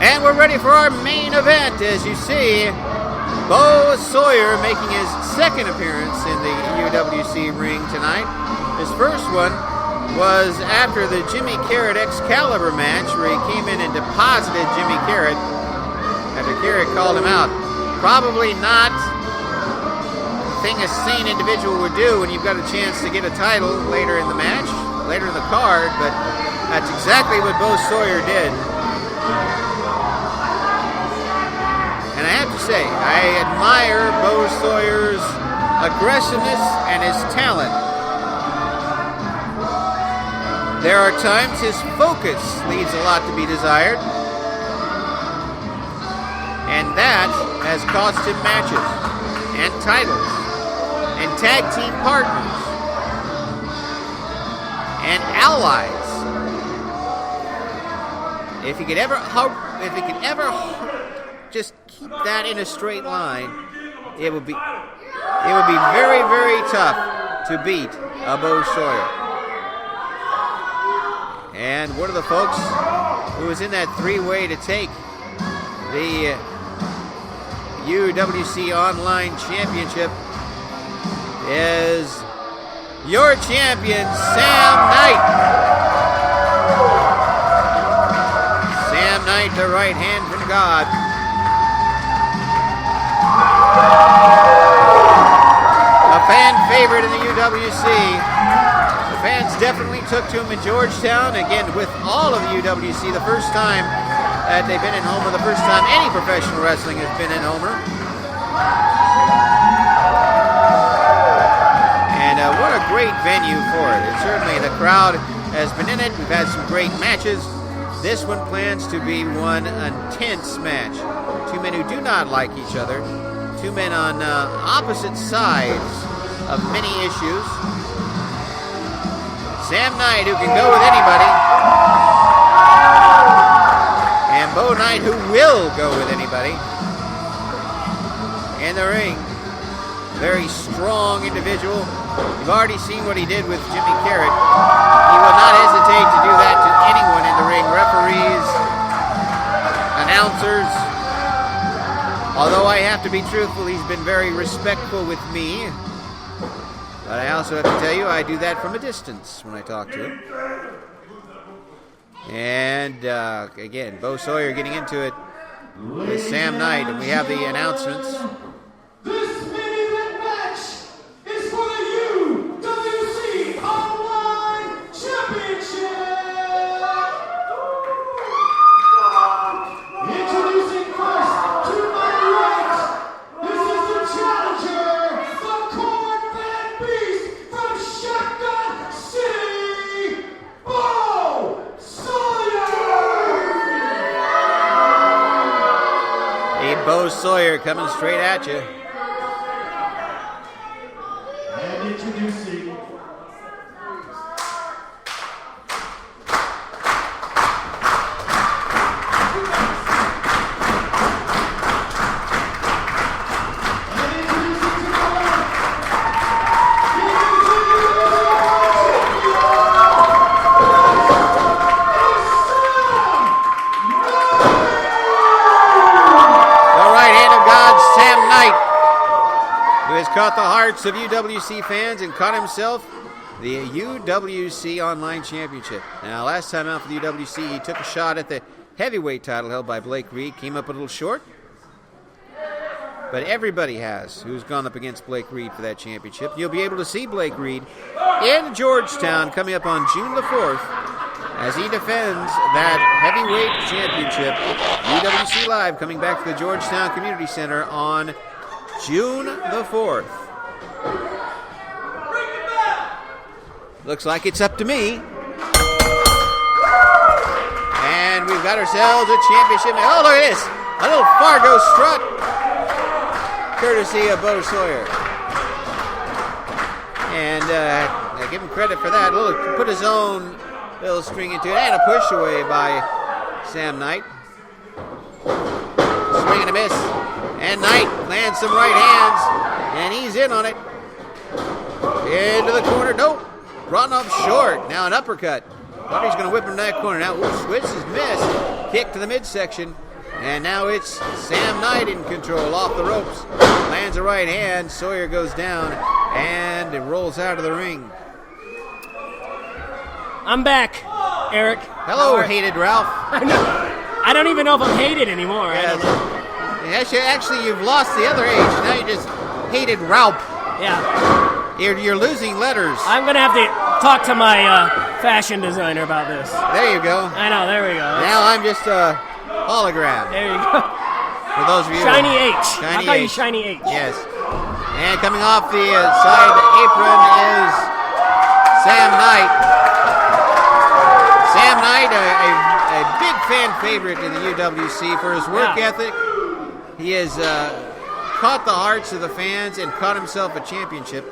And we're ready for our main event. As you see, Bo Sawyer making his second appearance in the UWC ring tonight. His first one was after the Jimmy Karryt Xcalibur match, where he came in and deposited Jimmy Karryt after Karryt called him out. Probably not the thing a sane individual would do when you've got a chance to get a title later in the match, later in the card, but that's exactly what Bo Sawyer did. And I have to say, I admire Bo Sawyer's aggressiveness and his talent. There are times his focus leaves a lot to be desired, and that has cost him matches and titles and tag team partners and allies. If he could ever just keep that in a straight line, it would be very, very tough to beat a Bo Sawyer. And one of the folks who was in that three-way to take the UWC Online Championship is your champion, Sam Knight. Sam Knight, the right hand from God. A fan favorite in the UWC. The fans definitely took to him in Georgetown, again with all of the UWC, the first time that they've been in Homer, the first time any professional wrestling has been in Homer. And what a great venue for it. And certainly the crowd has been in it. We've had some great matches. This one plans to be one intense match. Two men who do not like each other. Two men on opposite sides of many issues. Sam Knight, who can go with anybody, and Bo Knight, who will go with anybody. In the ring, very strong individual. You've already seen what he did with Jimmy Karryt. He will not hesitate to do that to anyone in the ring, referees, announcers. Although I have to be truthful, he's been very respectful with me. But I also have to tell you, I do that from a distance when I talk to him. And again, Bo Sawyer getting into it with Sam Knight, and we have the announcements. This main event match is for the UWC Online Championship. Introducing first to my right, this is the challenger, the corn-fed beast from Shotgun City, Bo Sawyer. Hey, Bo Sawyer coming straight at you. And introducing caught the hearts of UWC fans and caught himself the UWC Online Championship. Now, last time out for the UWC, he took a shot at the heavyweight title held by Blake Reed. Came up a little short. But everybody has who's gone up against Blake Reed for that championship. You'll be able to see Blake Reed in Georgetown coming up on June the 4th as he defends that heavyweight championship. UWC Live coming back to the Georgetown Community Center on June the 4th. Looks like it's up to me. And we've got ourselves a championship. Oh, look at this. A little Fargo strut. Courtesy of Bo Sawyer. And I give him credit for that. Put his own little string into it. And a push away by Sam Knight. Swing and a miss. And Knight lands some right hands, and he's in on it. Into the corner. Nope. Brought up short. Now an uppercut. Thought he was going to whip him to that corner. Now, switch is missed. Kick to the midsection. And now it's Sam Knight in control, off the ropes. Lands a right hand. Sawyer goes down and it rolls out of the ring. I'm back, Eric. Hello, hated Ralph. I don't even know if I'm hated anymore. Yes. Actually, you've lost the other H. Now you just hated Ralph. Yeah. You're losing letters. I'm going to have to talk to my fashion designer about this. There you go. I know, there we go. Now I'm just a hologram. There you go. For those of you. Shiny H. I'll call you H. Shiny H. Yes. And coming off the side apron is Sam Knight. Sam Knight, a big fan favorite in the UWC for his work ethic. He has caught the hearts of the fans and caught himself a championship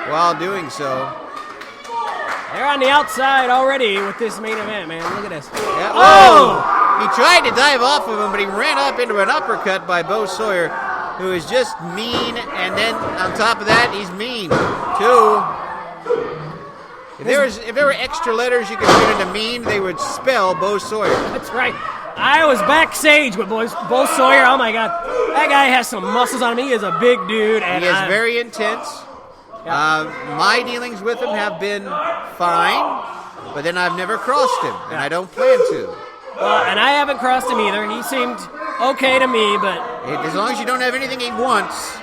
while doing so. They're on the outside already with this main event, man. Look at this. Yeah. Oh! He tried to dive off of him, but he ran up into an uppercut by Bo Sawyer, who is just mean, and then on top of that, he's mean, too. If there were extra letters you could put into mean, they would spell Bo Sawyer. That's right. I was backstage with Bo Sawyer. Oh, my God. That guy has some muscles on him. He is a big dude. And he is very intense. My dealings with him have been fine, but then I've never crossed him, and I don't plan to. And I haven't crossed him either. He seemed okay to me, but... As long as you don't have anything he wants,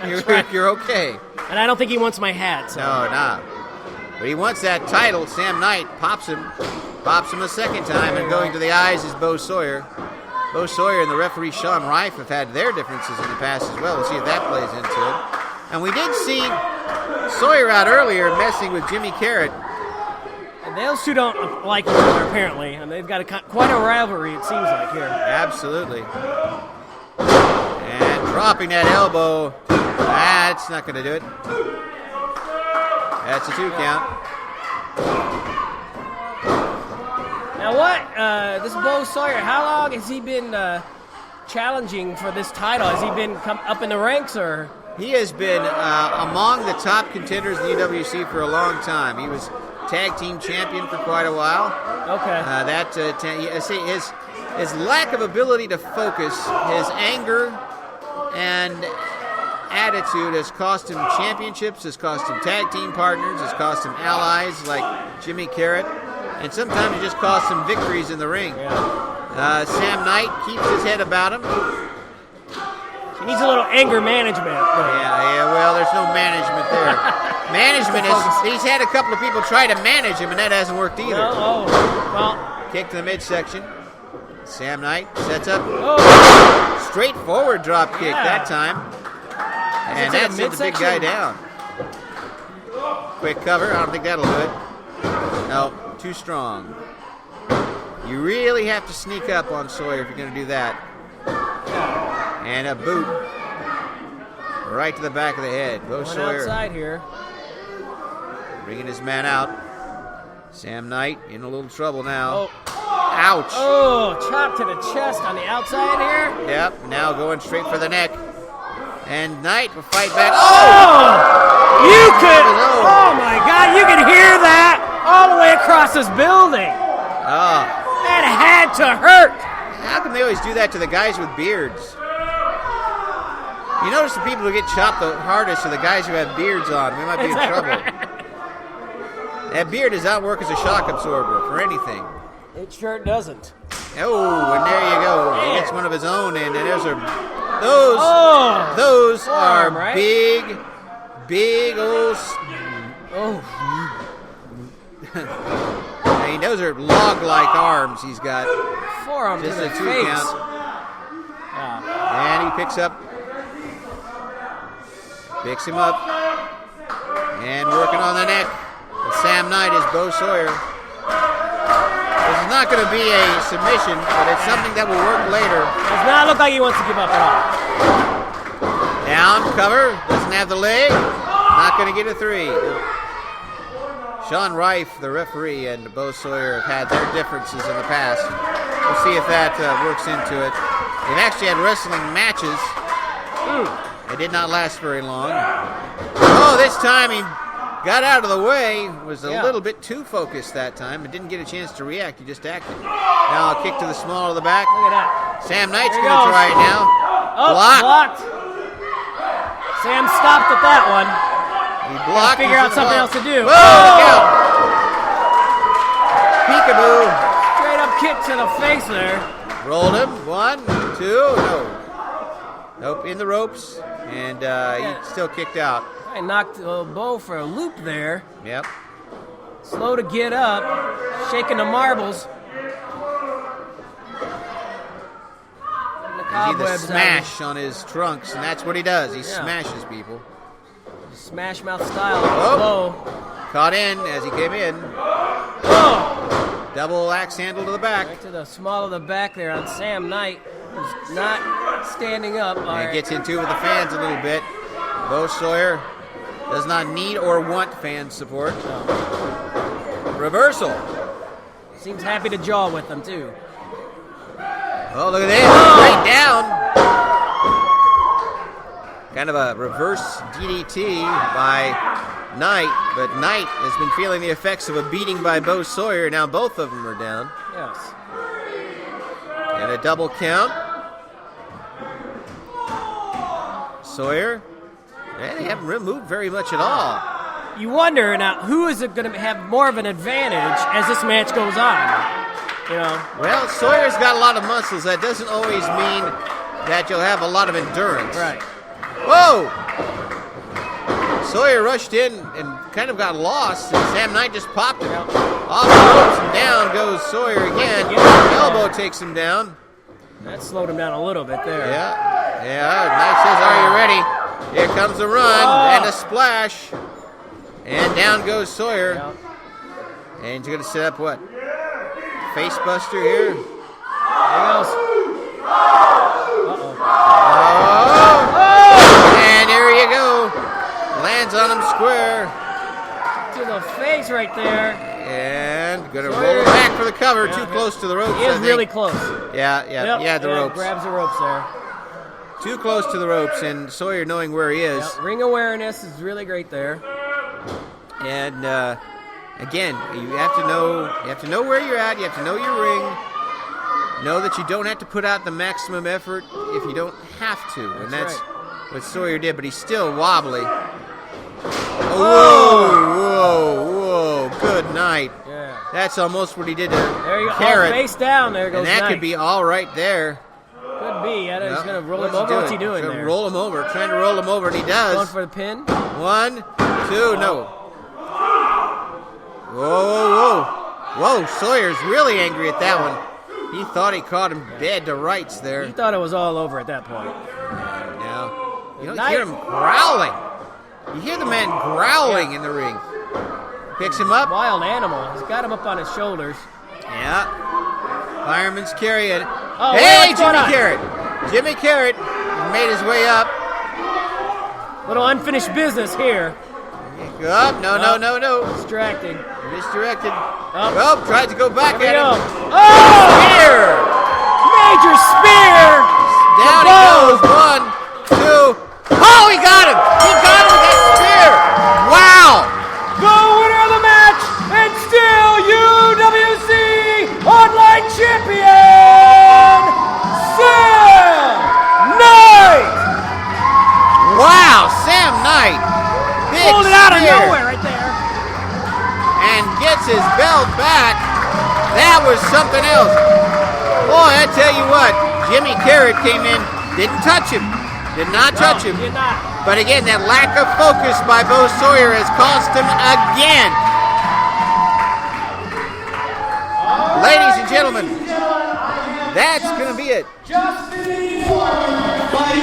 you're okay. And I don't think he wants my hat. So. No. But he wants that title. Sam Knight pops him a second time, and going to the eyes is Bo Sawyer. Bo Sawyer and the referee Shawn Rife have had their differences in the past as well. We'll see if that plays into it. And we did see Sawyer out earlier messing with Jimmy Karryt. And those two don't like each other, apparently. And they've got quite a rivalry, it seems like, here. Absolutely. And dropping that elbow. That's not going to do it. That's a 2 count. Now this Bo Sawyer, how long has he been challenging for this title? Has he been up in the ranks, or? He has been among the top contenders in the UWC for a long time. He was tag team champion for quite a while. Okay. His lack of ability to focus, his anger, and attitude has cost him championships, has cost him tag team partners, has cost him allies like Jimmy Karryt, and sometimes it just costs him victories in the ring. Yeah. Sam Knight keeps his head about him. He needs a little anger management. Yeah, well, there's no management there. Management is, he's had a couple of people try to manage him, and that hasn't worked either. Well. Kick to the midsection. Sam Knight sets up. Straightforward drop kick that time. And that sent the big guy down. Quick cover. I don't think that'll do it. No, too strong. You really have to sneak up on Sawyer if you're going to do that. And a boot right to the back of the head. Bo Sawyer outside here. bringing his man out. Sam Knight in a little trouble now. Ouch. Oh, chop to the chest on the outside here. Yep, now going straight for the neck. And Knight will fight back. You could. Oh, my God. You could hear that all the way across this building. That had to hurt. How come they always do that to the guys with beards? You notice the people who get chopped the hardest are the guys who have beards on. We might be in trouble. Right? That beard does not work as a shock absorber for anything. It sure doesn't. Oh, and there you go. Man. He gets one of his own, and those are right? big old. I mean, those are log-like arms he's got. Forearm just to a 2 face. count. And he picks him up, and working on the neck. Sam Knight is Bo Sawyer. This is not going to be a submission, but it's something that will work later. Does not look like he wants to give up at all. Down, cover, doesn't have the leg, not going to get a 3. Shawn Rife, the referee, and Bo Sawyer have had their differences in the past. We'll see if that works into it. They've actually had wrestling matches. They did not last very long. This time he got out of the way, was a little bit too focused that time, and didn't get a chance to react. He just acted. Now a kick to the small of the back. Look at that. Sam Knight's going to try it now. Oh, blocked. Sam stopped at that one. He blocked. Figure out something else to do. Whoa! Peekaboo. Straight up kick to the face there. Rolled him. 1, 2, no. Nope, in the ropes. And he still kicked out. I knocked Bo for a loop there. Yep. Slow to get up. Shaking the marbles. He did the smash on his trunks, and that's what he does. He smashes people. Smash mouth style. Oh. Caught in as he came in. Oh. Double axe handle to the back. Right to the small of the back there on Sam Knight, who's not standing up. And gets into it with the fans a little bit. Bo Sawyer does not need or want fan support. No. Reversal. Seems happy to jaw with them, too. Oh, look at this. Straight down. Kind of a reverse DDT by Knight, but Knight has been feeling the effects of a beating by Bo Sawyer. Now both of them are down. Yes. And a double count. Sawyer. They haven't really moved very much at all. You wonder now who is going to have more of an advantage as this match goes on. You know. Well, Sawyer's got a lot of muscles. That doesn't always mean that you'll have a lot of endurance. Right. Whoa! Sawyer rushed in and kind of got lost, and Sam Knight just popped him. Off the ropes and down goes Sawyer again. Elbow takes him down. That slowed him down a little bit there. Yeah. Knight says, "Are you ready?" Here comes a run and a splash. And down goes Sawyer. Yep. And he's going to set up what? Face buster here. There he goes. And there you go. Lands on him square. To the face right there. And going to roll it back for the cover. Too close to the ropes. He is really close. Yeah, the ropes. Grabs the ropes there. Too close to the ropes, and Sawyer knowing where he is. Yep. Ring awareness is really great there. And again, you have to know where you're at. You have to know your ring. Know that you don't have to put out the maximum effort if you don't have to, and that's what Sawyer did. But he's still wobbly. Whoa! Good night. Yeah. That's almost what he did to there you go. Karryt. Face down. There goes And that Knight. could be all right there. Could be. He's going to roll him over. What's he doing there? Roll him over. Trying to roll him over, and he does. Going for the pin. 1, 2, no. Whoa. Sawyer's really angry at that one. He thought he caught him dead to rights there. He thought it was all over at that point. Now, you don't hear him growling. You hear the man growling in the ring. Picks him up. Wild animal. He's got him up on his shoulders. Yeah. Fireman's carrying it. Oh, hey, Jimmy Karryt. Jimmy Karryt made his way up. Little unfinished business here. Up. No. Distracting. Misdirected. Oh, tried to go back at him. Oh! Spear! Major spear! Down he goes. 1, 2. Oh, he got him! He got him with that spear! Wow! The winner of the match and still UWC Online Champion, Sam Knight! Wow, Sam Knight! Big pulled it out of spear. nowhere right there. And gets his belt back. That was something else. Boy, I tell you what, Jimmy Karryt came in, didn't touch him. Did not touch him. Did not. But again, that lack of focus by Bo Sawyer has cost him again. Ladies and gentlemen, that's going to be it. Just 54 by